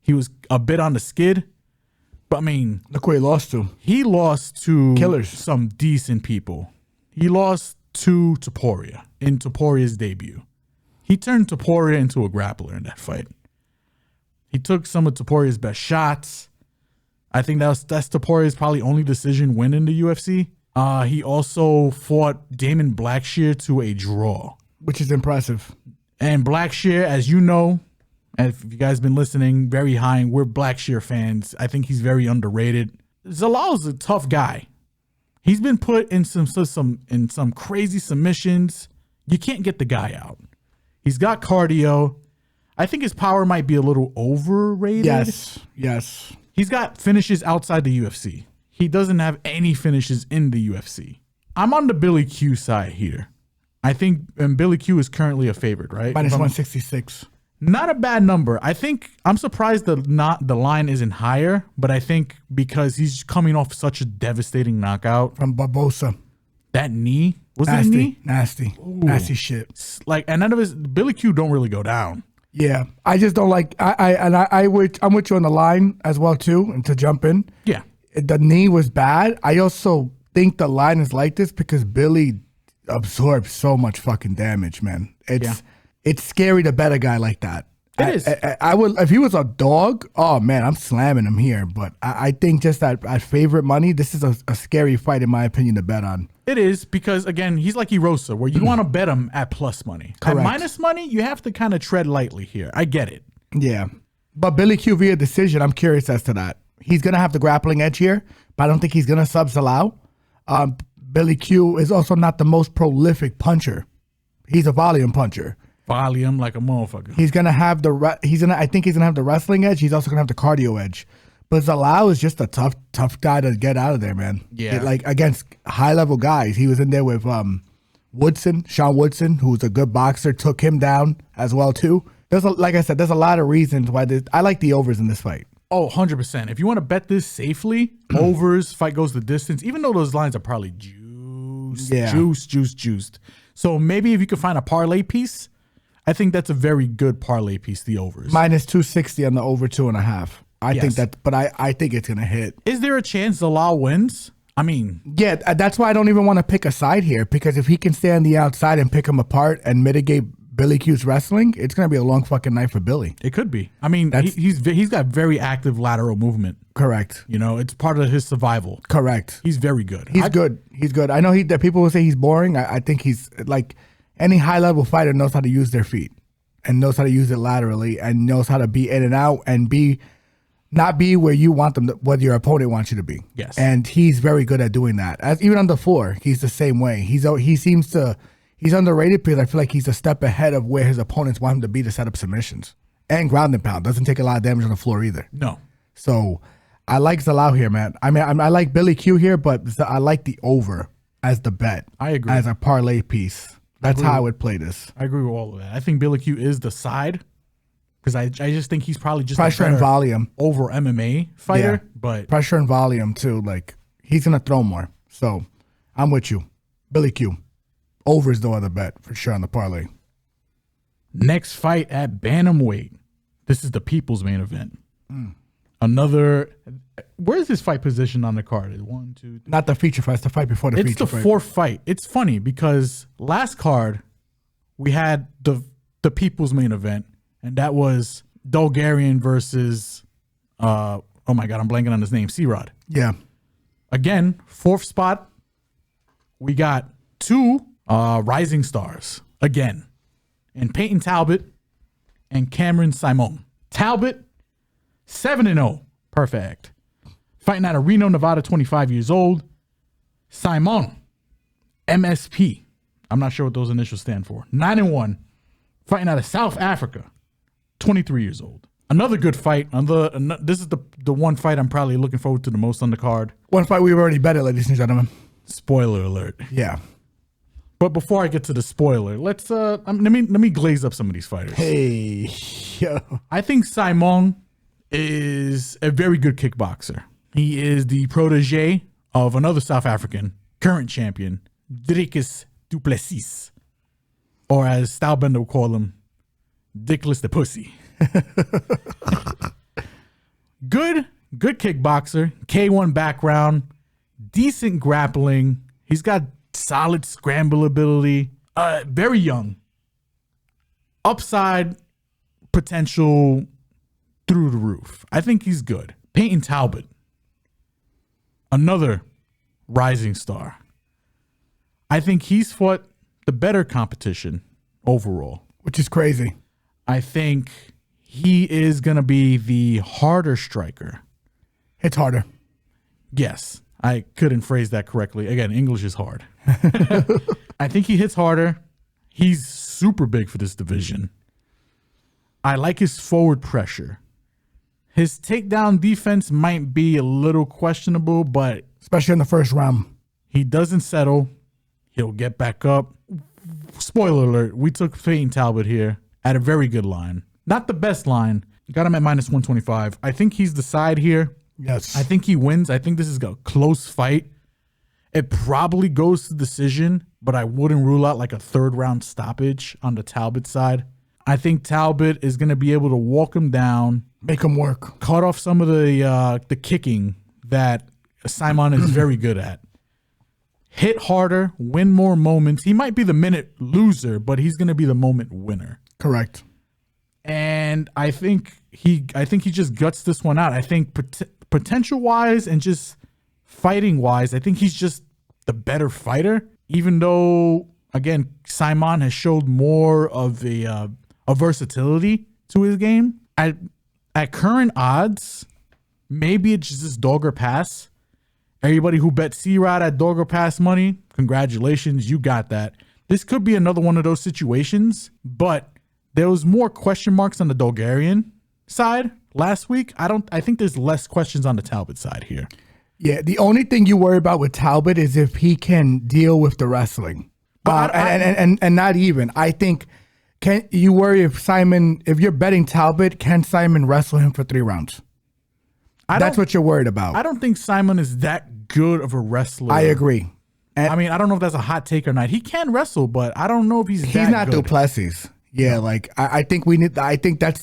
he was a bit on the skid, but I mean,
Look where he lost to.
he lost to
Killers.
some decent people. He lost to Topuria in Topuria's debut. He turned Topuria into a grappler in that fight. He took some of Topuria's best shots. I think that's Topuria's probably only decision win in the UFC. He also fought Damon Blackshear to a draw.
Which is impressive.
And Blackshear, as you know, and if you guys been listening, very high, and we're Blackshear fans. I think he's very underrated. Zalal's a tough guy. He's been put in some crazy submissions. You can't get the guy out. He's got cardio. I think his power might be a little overrated.
Yes.
He's got finishes outside the UFC. He doesn't have any finishes in the UFC. I'm on the Billy Q side here. I think Billy Q is currently a favorite, right?
Minus 166.
Not a bad number. I think I'm surprised the line isn't higher, but I think because he's coming off such a devastating knockout.
From Barbosa.
That knee? Was it a
Nasty.
knee?
Nasty.
Ooh.
Nasty shit.
Like, and none of his Billy Q don't really go down.
Yeah. I just don't like I'm with you on the line as well too, and to jump in.
Yeah.
The knee was bad. I also think the line is like this because Billy absorbs so much fucking damage, man. It's scary to bet a guy like that.
It is.
I would, if he was a dog, oh man, I'm slamming him here. But I think just at favorite money, this is a scary fight in my opinion to bet on.
It is because, again, he's like Erosa, where you want to bet him at plus money.
Correct.
At minus money, you have to kind of tread lightly here. I get it.
Yeah. But Billy Q via decision, I'm curious as to that. He's going to have the grappling edge here, but I don't think he's going to sub Zalal. Billy Q is also not the most prolific puncher. He's a volume puncher.
Volume like a motherfucker.
He's gonna have I think he's gonna have the wrestling edge. He's also gonna have the cardio edge. But Zalal is just a tough guy to get out of there, man.
Yeah.
Like against high level guys. He was in there with Sean Woodson, who's a good boxer, took him down as well too. Like I said, there's a lot of reasons why I like the overs in this fight.
Oh, 100%. If you want to bet this safely, overs, fight goes the distance, even though those lines are probably juiced. So maybe if you could find a parlay piece, I think that's a very good parlay piece, the overs.
Minus 260 on the over 2.5. I
Yes.
think that, but I think it's gonna hit.
Is there a chance Zalal wins? I mean,
Yeah, that's why I don't even want to pick a side here, because if he can stay on the outside and pick him apart and mitigate Billy Q's wrestling, it's gonna be a long fucking night for Billy.
it could be. I mean, he's got very active lateral movement.
Correct.
You know, it's part of his survival.
Correct.
He's very good.
He's good. I know that people will say he's boring. I think he's like any high level fighter knows how to use their feet and knows how to use it laterally and knows how to be in and out and not be where you want them, where your opponent wants you to be.
Yes.
And he's very good at doing that. Even on the floor, he's the same way. He's underrated because I feel like he's a step ahead of where his opponents want him to be to set up submissions. And ground and pound. Doesn't take a lot of damage on the floor either.
No.
So I like Zalal here, man. I mean, I like Billy Q here, but I like the over as the bet.
I agree.
As a parlay piece. That's how I would play this.
I agree with all of that. I think Billy Q is the side because I just think he's probably just
Pressure
a
and
better
volume.
over MMA fighter.
Yeah.
But
Pressure and volume, too. Like, he's going to throw more. So I'm with you. Billy Q. Over is the other bet for sure on the parlay.
next fight at bantamweight. This is the people's main event. Another. Where's this fight position on the card? Is 1, 2, 3.
Not the feature fight. It's the fight before the
It's
feature
the
fight.
fourth fight. It's funny because last card we had the people's main event, and that was Bulgarian versus oh my god, I'm blanking on his name, C-Rod.
Yeah.
Again, fourth spot, we got two rising stars again, and Peyton Talbot and Cameron Simon. Talbot, 7-0, perfect. Fighting out of Reno, Nevada, 25 years old. Simon, MSP. I'm not sure what those initials stand for. 9-1, fighting out of South Africa, 23 years old. Another good fight. This is the one fight I'm probably looking forward to the most on the card.
One fight we've already betted, ladies and gentlemen.
Spoiler alert.
Yeah.
But before I get to the spoiler, let's let me glaze up some of these fighters.
Hey, yo.
I think Simon is a very good kickboxer. He is the protege of another South African, current champion, Dricus du Plessis, or as Stylebender will call him, Dickless the Pussy. Good kickboxer, K1 background, decent grappling. He's got solid scramble ability. Very young. Upside potential through the roof. I think he's good. Peyton Talbot, another rising star. I think he's fought the better competition overall.
Which is crazy.
I think he is going to be the harder striker.
It's harder.
Yes, I couldn't phrase that correctly. Again, English is hard. I think he hits harder. He's super big for this division. I like his forward pressure. His takedown defense might be a little questionable, but
especially in the first round.
He doesn't settle. He'll get back up. Spoiler alert, we took Peyton Talbot here at a very good line. Not the best line. Got him at -125. I think he's the side here.
Yes.
I think he wins. I think this is a close fight. It probably goes to decision, but I wouldn't rule out like a third round stoppage on the Talbot side. I think Talbot is going to be able to walk him down,
make him work,
cut off some of the kicking that Simon is very good at. Hit harder, win more moments. He might be the minute loser, but he's going to be the moment winner.
Correct.
And I think he just guts this one out. I think potential wise and just fighting wise, I think he's just the better fighter. Even though, again, Simon has showed more of a versatility to his game. At current odds, maybe it's just dog or pass. Everybody who bet C-Rod at dog or pass money, congratulations, you got that. This could be another one of those situations, but there was more question marks on the Bulgarian side last week. I think there's less questions on the Talbot side here.
Yeah, the only thing you worry about with Talbot is if he can deal with the wrestling. And not even. I think you worry if you're betting Talbot, can Simon wrestle him for 3 rounds? That's what you're worried about.
I don't think Simon is that good of a wrestler.
I agree.
I mean, I don't know if that's a hot take or not. He can wrestle, but I don't know if he's
not
good.
Du Plessis. Yeah, like I think that's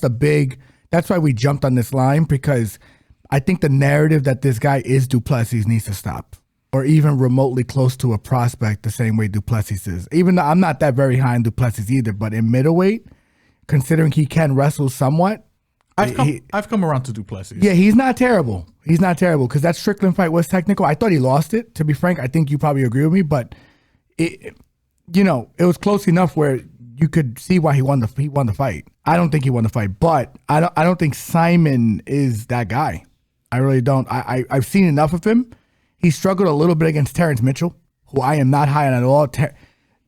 that's why we jumped on this line, because I think the narrative that this guy is Du Plessis needs to stop, or even remotely close to a prospect the same way Du Plessis is. Even though I'm not that very high in Du Plessis either, but in middleweight, considering he can wrestle somewhat,
I've come around to Du Plessis.
Yeah, he's not terrible. He's not terrible, because that Strickland fight was technical. I thought he lost it, to be frank. I think you probably agree with me, but it was close enough where you could see why he won the fight. I don't think he won the fight, but I don't think Simon is that guy. I really don't. I've seen enough of him. He struggled a little bit against Terrence Mitchell, who I am not high on at all.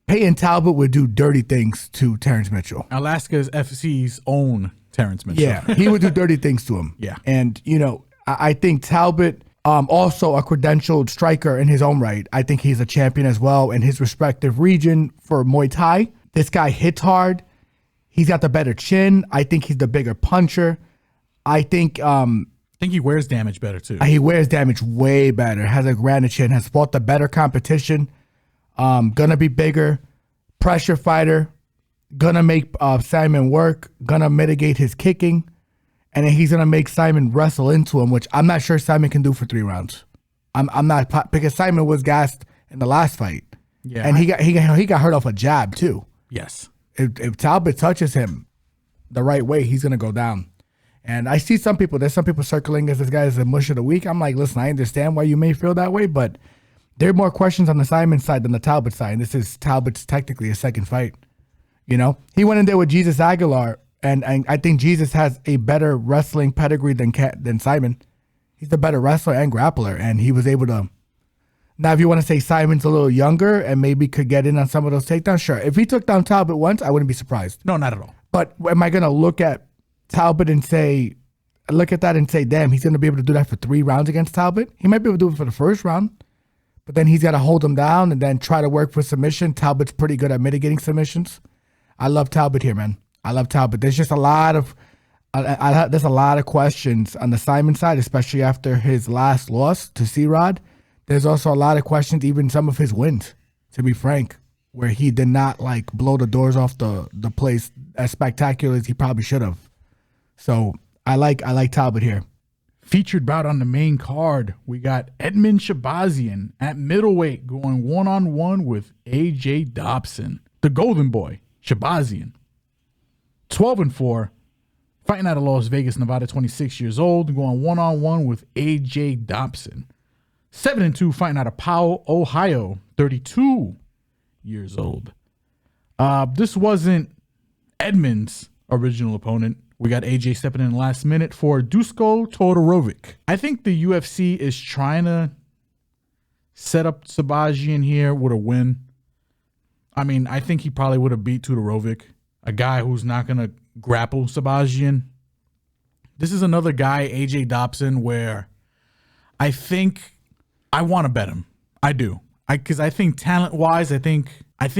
Peyton Talbot would do dirty things to Terrence Mitchell.
Alaska's FC's own Terrence Mitchell.
Yeah, he would do dirty things to him.
Yeah.
And, I think Talbot, also a credentialed striker in his own right. I think he's a champion as well in his respective region for Muay Thai. This guy hits hard. He's got the better chin. I think he's the bigger puncher. I think
he wears damage better too.
He wears damage way better. Has a grander chin. Has fought the better competition. Gonna be bigger. Pressure fighter. Gonna make Simon work. Gonna mitigate his kicking. And then he's gonna make Simon wrestle into him, which I'm not sure Simon can do for 3 rounds. I'm not, because Simon was gassed in the last fight.
Yeah,
and he got hurt off a jab too.
Yes.
If Talbot touches him the right way, he's gonna go down. And I see there's some people circling as this guy is a mush of the week. I'm like, listen, I understand why you may feel that way, but there are more questions on the Simon side than the Talbot side. And this is Talbot's technically a second fight. You know, he went in there with Jesus Aguilar, and I think Jesus has a better wrestling pedigree than Simon. He's the better wrestler and grappler, and he was able to. Now, if you want to say Simon's a little younger and maybe could get in on some of those takedowns, sure. If he took down Talbot once, I wouldn't be surprised.
No, not at all.
But am I going to look at Talbot and say, damn, he's going to be able to do that for 3 rounds against Talbot? He might be able to do it for the first round, but then he's got to hold him down and then try to work for submission. Talbot's pretty good at mitigating submissions. I love Talbot here, man. I love Talbot. There's just a lot of there's a lot of questions on the Simon side, especially after his last loss to C-Rod. There's also a lot of questions, even some of his wins, to be frank, where he did not like blow the doors off the place as spectacular as he probably should have. So I like Talbot here.
Featured bout on the main card, we got Edmund Shabazian at middleweight going one-on-one with AJ Dobson. The Golden Boy, Shabazian. 12-4, fighting out of Las Vegas, Nevada, 26 years old, going one-on-one with AJ Dobson. 7-2, fighting out of Powell, Ohio, 32 years old. This wasn't Edmund's original opponent. We got AJ stepping in last minute for Dusko Todorovic. I think the UFC is trying to set up Shabazian here with a win. I mean, I think he probably would have beat Todorovic, a guy who's not going to grapple Shabazian. This is another guy, AJ Dobson, where I think I want to bet him. I do. Because I think talent-wise, I think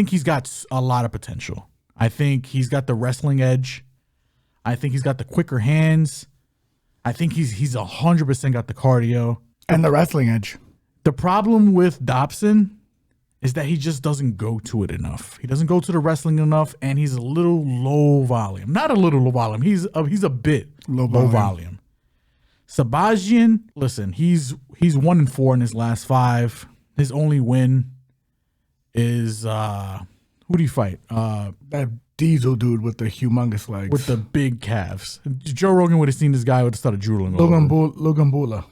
he's got a lot of potential. I think he's got the wrestling edge. I think he's got the quicker hands. I think he's 100% got the cardio.
And the wrestling edge.
The problem with Dobson is that he just doesn't go to it enough. He doesn't go to the wrestling enough, and he's a little low volume. Not a little low volume. He's a bit low volume. Shabazian, listen, he's 1-4 in his last 5. His only win is who do you fight?
That Diesel dude with the humongous legs.
With the big calves. Joe Rogan would have seen this guy would have started drooling.
Lugambula.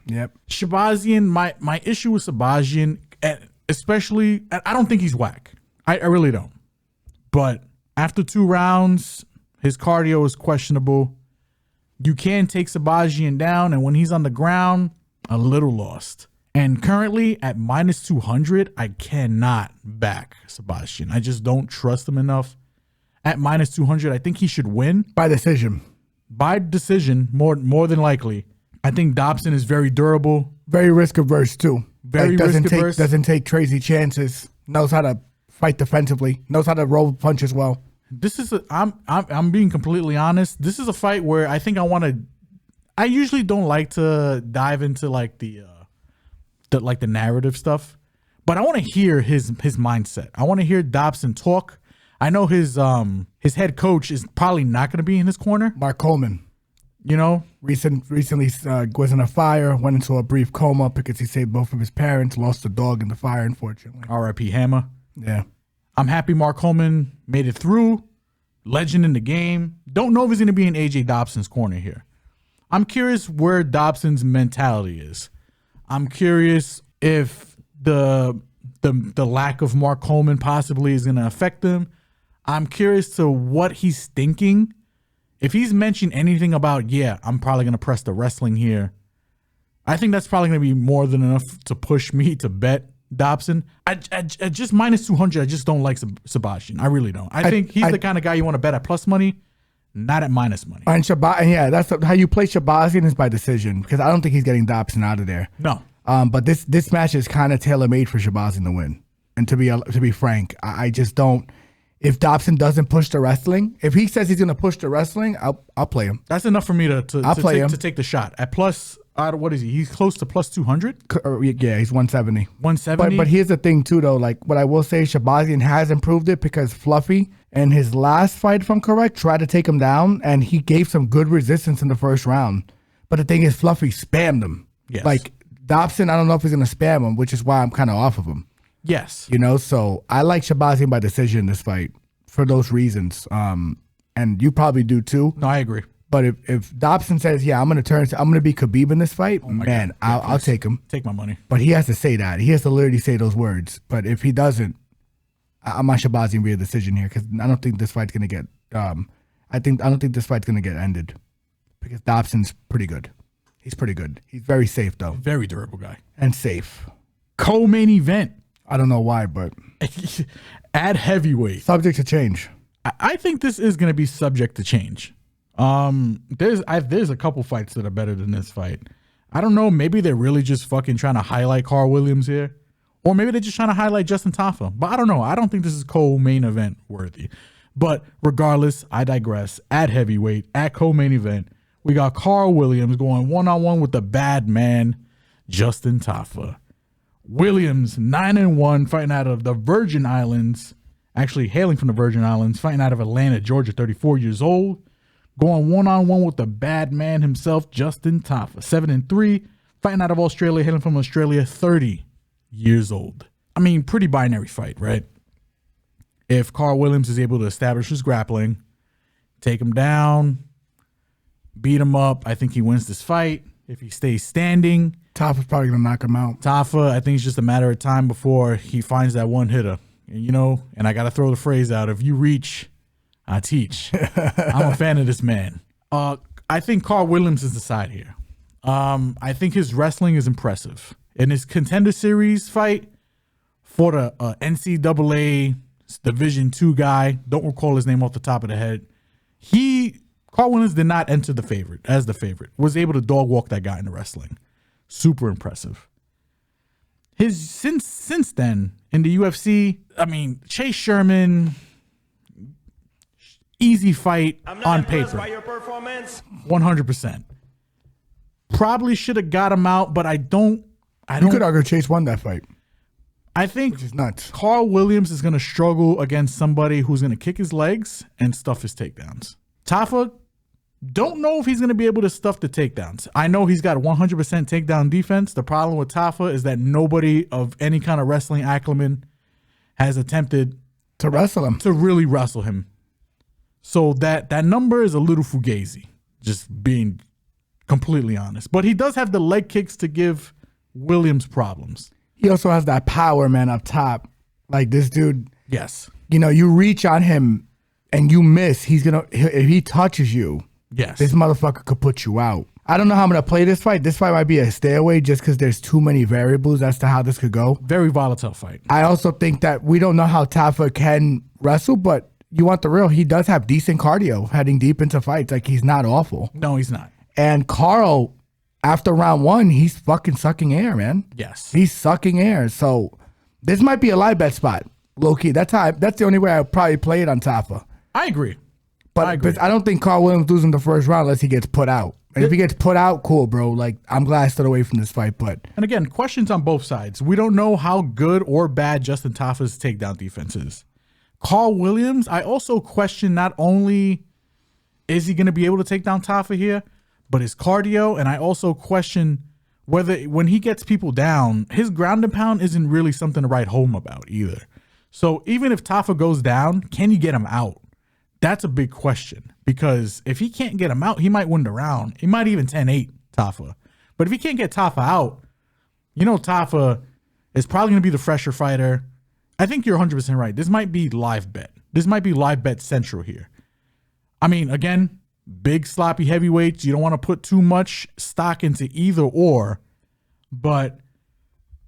Yep.
Shabazian, my issue with Shabazian, especially, I don't think he's whack. I really don't. But after 2 rounds, his cardio is questionable. You can take Shabazian down, and when he's on the ground, a little lost. And currently at -200, I cannot back Shabazian. I just don't trust him enough. At -200, I think he should win.
By decision,
more than likely. I think Dobson is very durable.
Very risk averse too.
Very risk averse.
Doesn't take crazy chances. Knows how to fight defensively. Knows how to roll punches well.
This is I'm being completely honest. This is a fight where I think I usually don't like to dive into like the narrative stuff, but I want to hear his mindset. I want to hear Dobson talk. I know his head coach is probably not going to be in his corner.
Mark Coleman,
you know,
recently was in a fire, went into a brief coma because he saved both of his parents, lost a dog in the fire, unfortunately.
R.I.P. Hammer.
Yeah.
I'm happy Mark Coleman made it through. Legend in the game. Don't know if he's going to be in AJ Dobson's corner here. I'm curious where Dobson's mentality is. I'm curious if the lack of Mark Coleman possibly is going to affect him. I'm curious to what he's thinking. If he's mentioned anything about, yeah, I'm probably going to press the wrestling here, I think that's probably going to be more than enough to push me to bet Dobson. I just -200, I just don't like Shabazian. I really don't. I think he's the kind of guy you want to bet at plus money, not at minus money.
And yeah, that's how you play Shabazian is by decision, because I don't think he's getting Dobson out of there.
No.
But this match is kind of tailor-made for Shabazian to win. And to be frank, I just don't. If Dobson doesn't push the wrestling, if he says he's going to push the wrestling, I'll play him.
That's enough for me to take the shot at plus. What is he? He's close to plus 200.
Yeah, he's 170.
170.
But here's the thing too, though. Like what I will say, Shabazian has improved it because Fluffy in his last fight, if I'm correct, tried to take him down, and he gave some good resistance in the first round. But the thing is, Fluffy spammed him.
Yes.
Like Dobson, I don't know if he's going to spam him, which is why I'm kind of off of him.
Yes.
You know, so I like Shabazian by decision in this fight for those reasons. and you probably do too.
No, I agree.
But if Dobson says, yeah, I'm going to be Khabib in this fight, man, I'll take him.
Take my money.
But he has to say that. He has to literally say those words. But if he doesn't, I'm not Shabazzi be a decision here because I don't think this fight's going to get. I don't think this fight's going to get ended because Dobson's pretty good. He's pretty good. He's very safe though.
Very durable guy.
And safe.
Co-main event.
I don't know why, but
At heavyweight.
Subject to change.
I think this is going to be subject to change. There's a couple fights that are better than this fight. I don't know. Maybe they're really just fucking trying to highlight Carl Williams here. Or maybe they're just trying to highlight Justin Tafa. But I don't know. I don't think this is co-main event worthy. But regardless, I digress. At heavyweight, at co-main event, we got Carl Williams going one-on-one with the bad man, Justin Tafa. Williams, 9-1, fighting out of the Virgin Islands. Actually hailing from the Virgin Islands, fighting out of Atlanta, Georgia, 34 years old. Going one-on-one with the bad man himself, Justin Tafa. 7-3, fighting out of Australia, hailing from Australia, 30 years old. I mean, pretty binary fight, right? If Carl Williams is able to establish his grappling, take him down, beat him up, I think he wins this fight. If he stays standing,
Tafa's probably going to knock him out.
Tafa, I think it's just a matter of time before he finds that one hitter. And, and I got to throw the phrase out, if you reach, I teach. I'm a fan of this man. I think Carl Williams is the side here. I think his wrestling is impressive. In his Contender Series fight for the NCAA Division II guy, don't recall his name off the top of the head, Carl Williams did not enter the favorite, was able to dog walk that guy in the wrestling. Super impressive. Since then in the UFC, I mean, Chase Sherman, easy fight on paper.
By your performance.
100%. Probably should have got him out, but I don't.
You could argue Chase won that fight.
I think
Which is nuts.
Carl Williams is going to struggle against somebody who's going to kick his legs and stuff his takedowns. Tafa, don't know if he's going to be able to stuff the takedowns. I know he's got 100% takedown defense. The problem with Tafa is that nobody of any kind of wrestling acumen has attempted
To wrestle him.
to really wrestle him. So that number is a little fugazi, just being completely honest. But he does have the leg kicks to give Williams problems.
He also has that power, man, up top. Like this dude,
Yes.
you reach on him and you miss. If he touches you,
Yes.
this motherfucker could put you out. I don't know how I'm going to play this fight. This fight might be a stay away just because there's too many variables as to how this could go.
Very volatile fight.
I also think that we don't know how Tafa can wrestle, but you want the real. He does have decent cardio heading deep into fights. Like, he's not awful.
No, he's not.
And Carl, after round one, he's fucking sucking air, man.
Yes.
He's sucking air. So this might be a live bet spot, low key. That's the only way I'll probably play it on Tafa.
I agree.
But I don't think Carl Williams loses the first round unless he gets put out. And if he gets put out, cool, bro. Like, I'm glad I stood away from this fight. But
And again, questions on both sides. We don't know how good or bad Justin Tafa's takedown defense is. Carl Williams, I also question not only is he going to be able to take down Tafa here, but his cardio. And I also question whether when he gets people down, his ground and pound isn't really something to write home about either. So even if Tafa goes down, can you get him out? That's a big question, because if he can't get him out, he might win the round. He might even 10-8 Tafa. But if he can't get Tafa out, Tafa is probably going to be the fresher fighter. I think you're 100% right. This might be live bet. This might be live bet central here. I mean, again, big sloppy heavyweights. You don't want to put too much stock into either or. But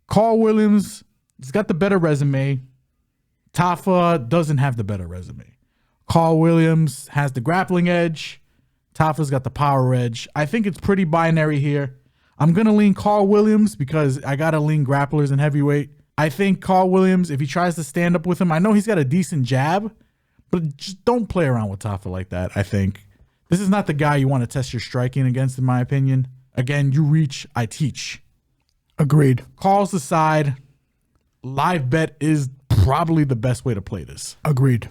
Carl Williams has got the better resume. Tafa doesn't have the better resume. Carl Williams has the grappling edge. Tafa's got the power edge. I think it's pretty binary here. I'm going to lean Carl Williams because I got to lean grapplers in heavyweight. I think Carl Williams, if he tries to stand up with him, I know he's got a decent jab, but just don't play around with Tafa like that, I think. This is not the guy you want to test your striking against, in my opinion. Again, you reach, I teach.
agreed.
Carl's the side. Live bet is probably the best way to play this.
Agreed.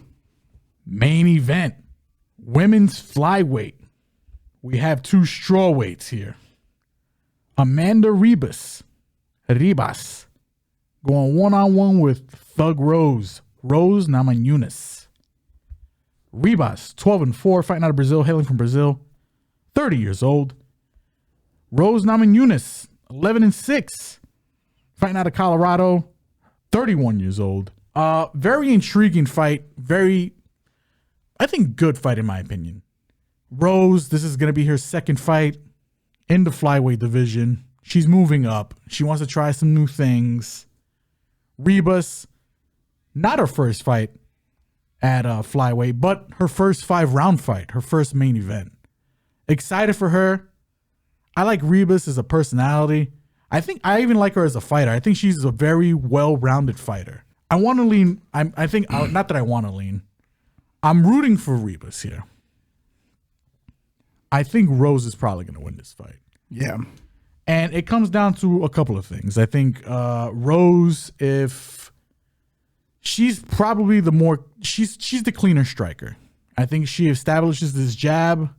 Main event, women's flyweight. We have two strawweights here. Amanda Ribas going one-on-one with Thug Rose Namajunas. Ribas, 12-4, fighting out of Brazil, hailing from Brazil, 30 years old. Rose Namajunas, 11-6, fighting out of Colorado, 31 years old. Very intriguing fight. Very, I think, good fight in my opinion. Rose, this is going to be her second fight in the flyweight division. She's moving up. She wants to try some new things. Ribas, not her first fight at flyweight, but her first 5-round fight, her first main event. Excited for her. I like Ribas as a personality. I think I even like her as a fighter. I think she's a very well-rounded fighter. I want to lean. I think not that I want to lean. I'm rooting for Ribas here. I think Rose is probably going to win this fight.
Yeah.
And it comes down to a couple of things. I think Rose, if she's probably the more, she's the cleaner striker. I think she establishes this jab.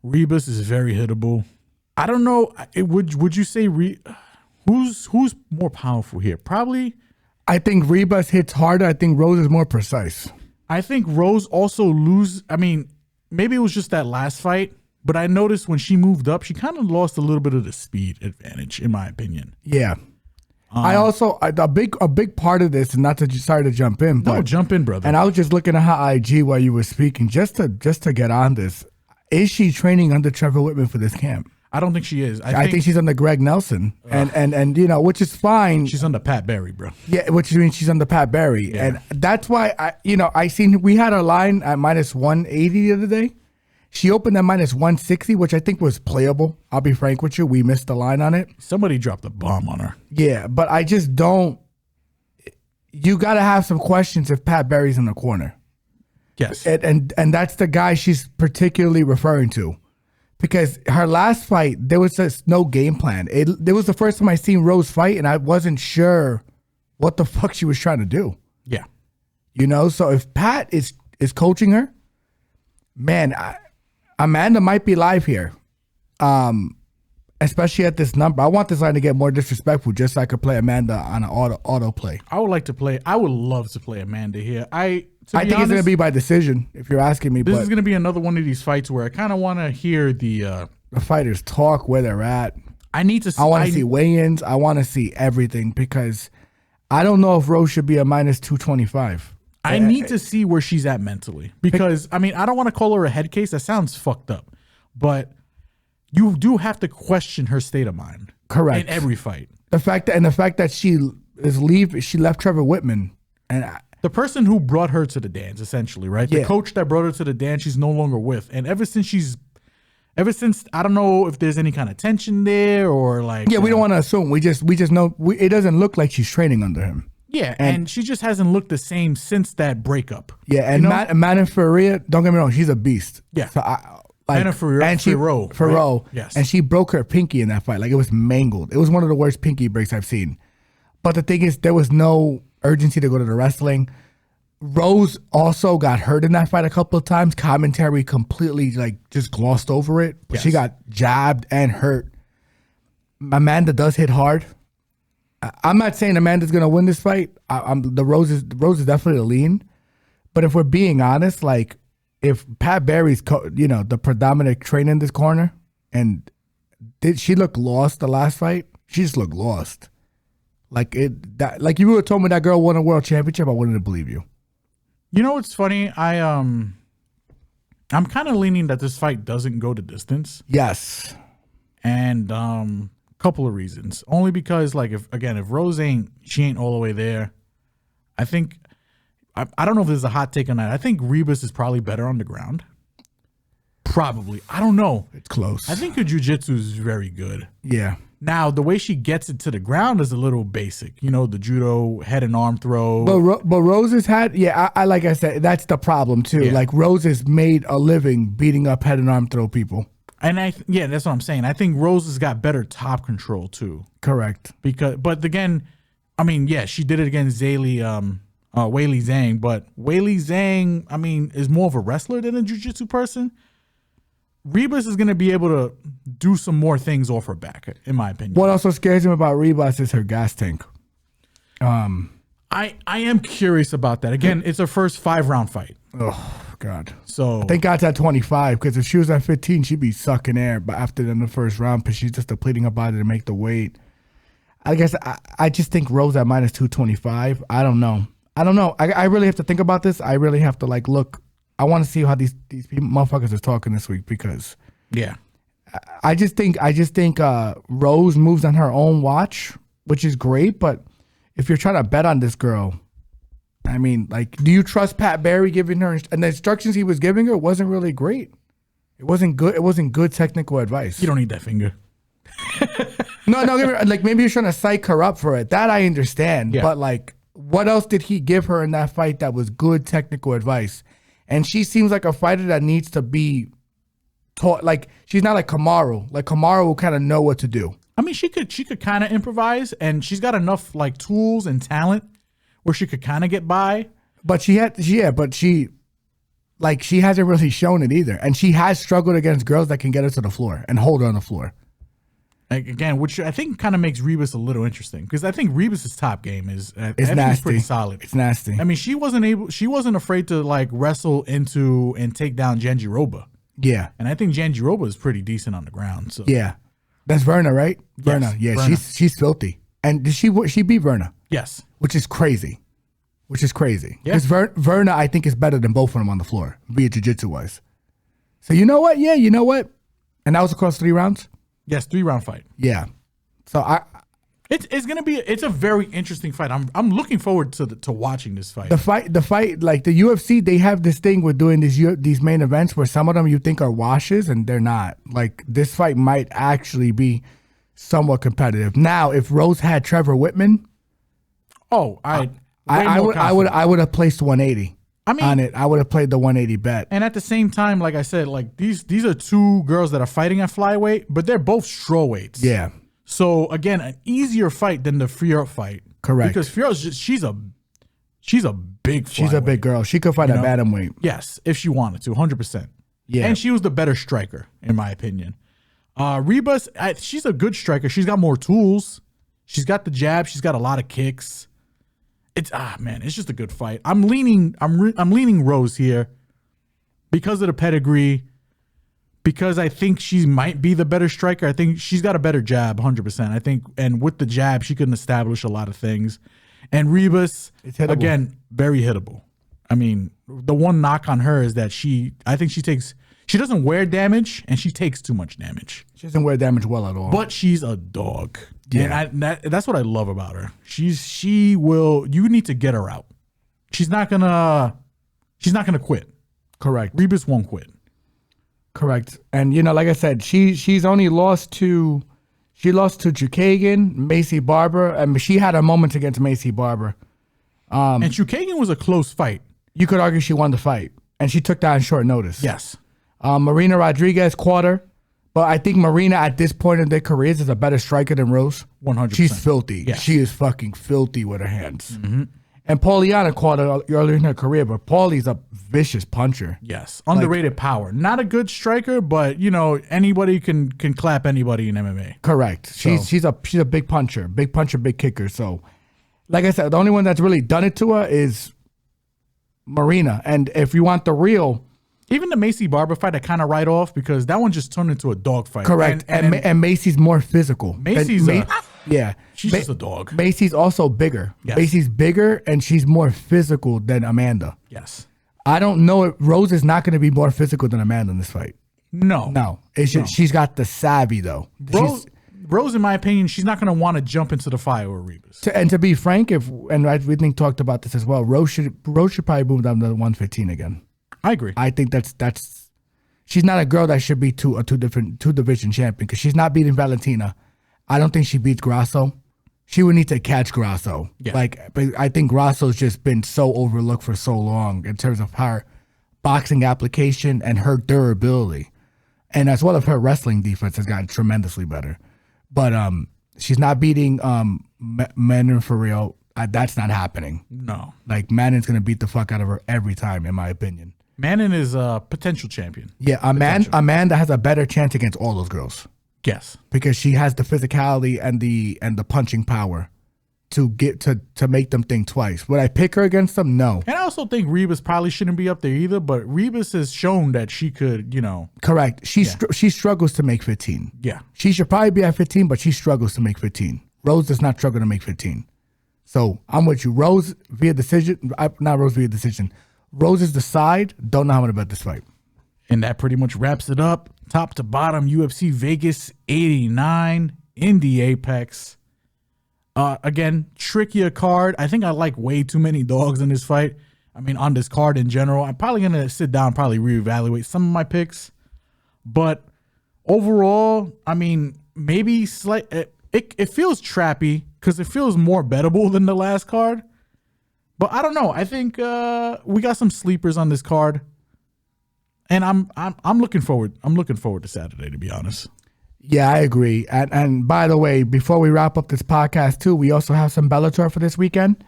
Ribas is very hittable. I don't know. Would you say who's more powerful here? Probably.
I think Ribas hits harder. I think Rose is more precise.
I think Rose also maybe it was just that last fight, but I noticed when she moved up, she kind of lost a little bit of the speed advantage, in my opinion.
Yeah. I also a big part of this, and not to sorry to jump in, but
no, jump in, brother.
And I was just looking at her IG while you were speaking, just to get on this. Is she training under Trevor Whitman for this camp?
I don't think she is.
I think she's under Greg Nelson, and you know, which is fine.
She's under Pat Barry, bro.
Yeah, which means she's under Pat Barry, and that's why we had our line at -180 the other day. She opened at -160, which I think was playable. I'll be frank with you, we missed the line on it.
Somebody dropped a bomb on her.
Yeah, but I just don't. You got to have some questions if Pat Barry's in the corner.
Yes,
and that's the guy she's particularly referring to. Because her last fight, there was just no game plan. It was the first time I seen Rose fight, and I wasn't sure what the fuck she was trying to do.
Yeah.
You know, so if Pat is coaching her, man, Amanda might be live here. Especially at this number. I want this line to get more disrespectful just so I could play Amanda on an auto play.
I would love to play Amanda here. I
think it's going to be by decision, if you're asking me.
This is going to be another one of these fights where I kind of want to hear the
fighters talk, where they're at.
I want to
see weigh-ins. I want to see everything because I don't know if Rose should be a -225.
I need to see where she's at mentally because, I don't want to call her a head case. That sounds fucked up. But you do have to question her state of mind.
Correct.
In every fight.
The fact that she left Trevor Whitman. And
the person who brought her to the dance, essentially, right?
Yeah.
The coach that brought her to the dance, she's no longer with. And ever since, I don't know if there's any kind of tension there or like.
Yeah, we don't want to assume. We just know it doesn't look like she's training under him.
Yeah, and she just hasn't looked the same since that breakup.
Yeah, and Manon Ferreira, don't get me wrong, she's a beast.
Yeah.
So
Manon Ferreira.
Right?
Yes.
And she broke her pinky in that fight. Like, it was mangled. It was one of the worst pinky breaks I've seen. But the thing is, there was no urgency to go to the wrestling. Rose also got hurt in that fight a couple of times. Commentary completely just glossed over it. But she got jabbed and hurt. Amanda does hit hard. I'm not saying Amanda's gonna win this fight. Rose is definitely a lean. But if we're being honest, like if Pat Barry's the predominant trainer in this corner, and did she look lost the last fight? She just looked lost. Like if you would have told me that girl won a world championship, I wouldn't have believed you.
You know what's funny? I'm kind of leaning that this fight doesn't go the distance.
Yes.
And couple of reasons. Only because if Rose ain't all the way there, I think I don't know if there's a hot take on that. I think Ribas is probably better on the ground. Probably. I don't know.
It's close.
I think her jiu-jitsu is very good.
Yeah.
Now, the way she gets it to the ground is a little basic. You know, the judo head and arm throw.
But Rose has had, I like I said, that's the problem too.
Yeah.
Like Rose has made a living beating up head and arm throw people.
And that's what I'm saying. I think Rose has got better top control too.
Correct.
But again, she did it against Weili Zhang, but Weili Zhang, is more of a wrestler than a jiu-jitsu person. Ribas is going to be able to do some more things off her back, in my opinion.
What also scares him about Ribas is her gas tank.
I am curious about that. Again, it's her first 5-round fight.
Ugh. God.
So
Thank God it's at 25, because if she was at 15, she'd be sucking air. But after in the first round, because she's just depleting her body to make the weight. I guess I just think Rose at minus 225. I don't know. I really have to think about this. I really have to look. I want to see how these people, motherfuckers are talking this week, because
yeah.
I just think Rose moves on her own watch, which is great. But if you're trying to bet on this girl, I mean, do you trust Pat Barry giving her, and the instructions he was giving her wasn't really great. It wasn't good. It wasn't good technical advice.
You don't need that finger.
No, maybe you're trying to psych her up for it. That I understand.
Yeah.
But what else did he give her in that fight that was good technical advice? And she seems like a fighter that needs to be taught. She's not like Kamaru. Kamaru will kind of know what to do.
I mean, she could kind of improvise, and she's got enough tools and talent where she could kind of get by.
But she hasn't really shown it either. And she has struggled against girls that can get her to the floor and hold her on the floor.
Again, which I think kind of makes Ribas a little interesting, because I think Ribas' top game is
nasty.
Pretty solid.
It's nasty.
I mean, she wasn't afraid to wrestle into and take down Jandiroba.
Yeah.
And I think Jandiroba is pretty decent on the ground. So
yeah. That's Verna, right?
Yes,
Verna. Yeah,
Verna.
she's filthy. And did she beat Verna?
Yes.
Which is crazy.
Yeah.
Because Verna, I think, is better than both of them on the floor, be it jiu-jitsu wise. So you know what? Yeah, you know what? And that was across 3 rounds?
Yes, 3-round fight.
Yeah. So
it's gonna be a very interesting fight. I'm looking forward to watching this fight.
The fight, the UFC, they have this thing with doing these main events where some of them you think are washes and they're not. This fight might actually be somewhat competitive. Now, if Rose had Trevor Whitman, I would have placed 180.
I mean,
on it, I would have played the 180 bet.
And at the same time, like I said, these are 2 girls that are fighting at flyweight, but they're both strawweights.
Yeah.
So again, an easier fight than the Fiorot fight.
Correct.
Because Fiorot's she's a big flyweight.
She's a big girl. She could fight at bantamweight.
Yes, if she wanted to, 100%.
Yeah.
And she was the better striker, in my opinion. Ribas, she's a good striker. She's got more tools. She's got the jab. She's got a lot of kicks. It's just a good fight. I'm leaning Rose here because of the pedigree, because I think she might be the better striker. I think she's got a better jab, 100%. I think, and with the jab, she can establish a lot of things. And Ribas, again, very hittable. I mean, the one knock on her is that she doesn't wear damage, and she takes too much damage.
She doesn't wear damage well at all.
But she's a dog.
Yeah.
And that's what I love about her. You need to get her out. She's not gonna quit.
Correct.
Ribas won't quit.
Correct. And like I said, she's only lost to Chukagan, Macy Barber. I mean, she had her moments against Macy Barber.
And Chukagan was a close fight.
You could argue she won the fight, and she took that on short notice.
Yes.
Marina Rodriguez quarter. But I think Marina at this point in their careers is a better striker than Rose.
100%.
She's filthy.
Yes.
She is fucking filthy with her hands. Mm-hmm. And Pauliana caught her earlier in her career, but Paulie's a vicious puncher.
Yes. Underrated power. Not a good striker, but anybody can clap anybody in MMA.
Correct.
So.
She's a big puncher, big kicker. So, like I said, the only one that's really done it to her is Marina. And if you want the real,
even the Macy Barber fight, I kind of write off because that one just turned into a dog fight.
Correct. And Macy's more physical.
Macy's
she's
just a dog.
Macy's also bigger.
Yes.
Macy's bigger, and she's more physical than Amanda.
Yes.
I don't know if Rose is not going to be more physical than Amanda in this fight.
No.
It's just, she's got the savvy, though.
Rose, in my opinion, she's not going to want to jump into the fire with Ribas.
And to be frank, we think talked about this as well, Rose should probably move down to 115 again.
I agree.
I think that's she's not a girl that should be two division champion, because she's not beating Valentina. I don't think she beats Grasso. She would need to catch Grasso.
Yeah.
But I think Grasso's just been so overlooked for so long in terms of her boxing application and her durability, and as well as her wrestling defense has gotten tremendously better. But she's not beating Manon for real. That's not happening.
No.
Manon's gonna beat the fuck out of her every time, in my opinion.
Manon is a potential champion.
Yeah, Amanda has a better chance against all those girls.
Yes.
Because she has the physicality and the punching power to get to make them think twice. Would I pick her against them? No.
And I also think Ribas probably shouldn't be up there either, but Ribas has shown that she could,
Correct. She struggles to make 15.
Yeah.
She should probably be at 15, but she struggles to make 15. Rose does not struggle to make 15. So I'm with you. Rose via decision. Not Rose via decision. Rose is the side. Don't know how I'm going to bet this fight.
And that pretty much wraps it up. Top to bottom, UFC Vegas 89 in the Apex. Again, trickier card. I think I like way too many dogs in this fight. I mean, on this card in general. I'm probably going to sit down, probably reevaluate some of my picks. But overall, I mean, maybe it feels trappy because it feels more bettable than the last card. But I don't know. I think we got some sleepers on this card. And I'm looking forward. I'm looking forward to Saturday, to be honest.
Yeah, I agree. And by the way, before we wrap up this podcast too, we also have some Bellator for this weekend.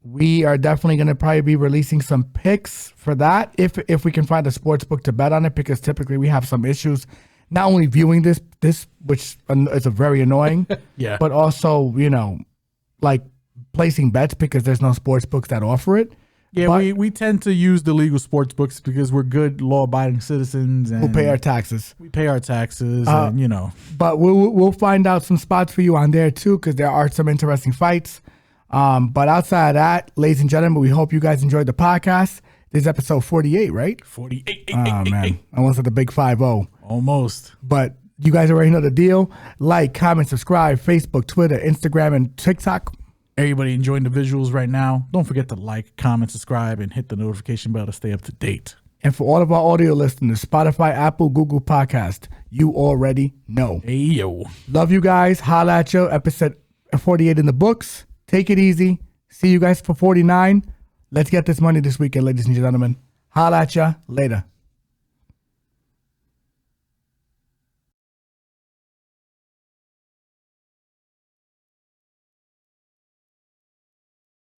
We are definitely going to probably be releasing some picks for that if we can find a sports book to bet on it, because typically we have some issues not only viewing this which is a very annoying,
yeah,
but also like placing bets because there's no sports books that offer it.
Yeah, but we tend to use the legal sports books because we're good law-abiding citizens and
who pay our taxes.
We pay our taxes, and
But we'll find out some spots for you on there too, because there are some interesting fights. But outside of that, ladies and gentlemen, we hope you guys enjoyed the podcast. This is episode 48, right?
48.
Oh man, I almost at the big 5-0.
Almost.
But you guys already know the deal. Like, comment, subscribe, Facebook, Twitter, Instagram, and TikTok.
Everybody enjoying the visuals right now. Don't forget to like, comment, subscribe, and hit the notification bell to stay up to date.
And for all of our audio listeners, Spotify, Apple, Google Podcast, you already know.
Hey, yo.
Love you guys. Holla at you. Episode 48 in the books. Take it easy. See you guys for 49. Let's get this money this weekend, ladies and gentlemen. Holla at you. Later.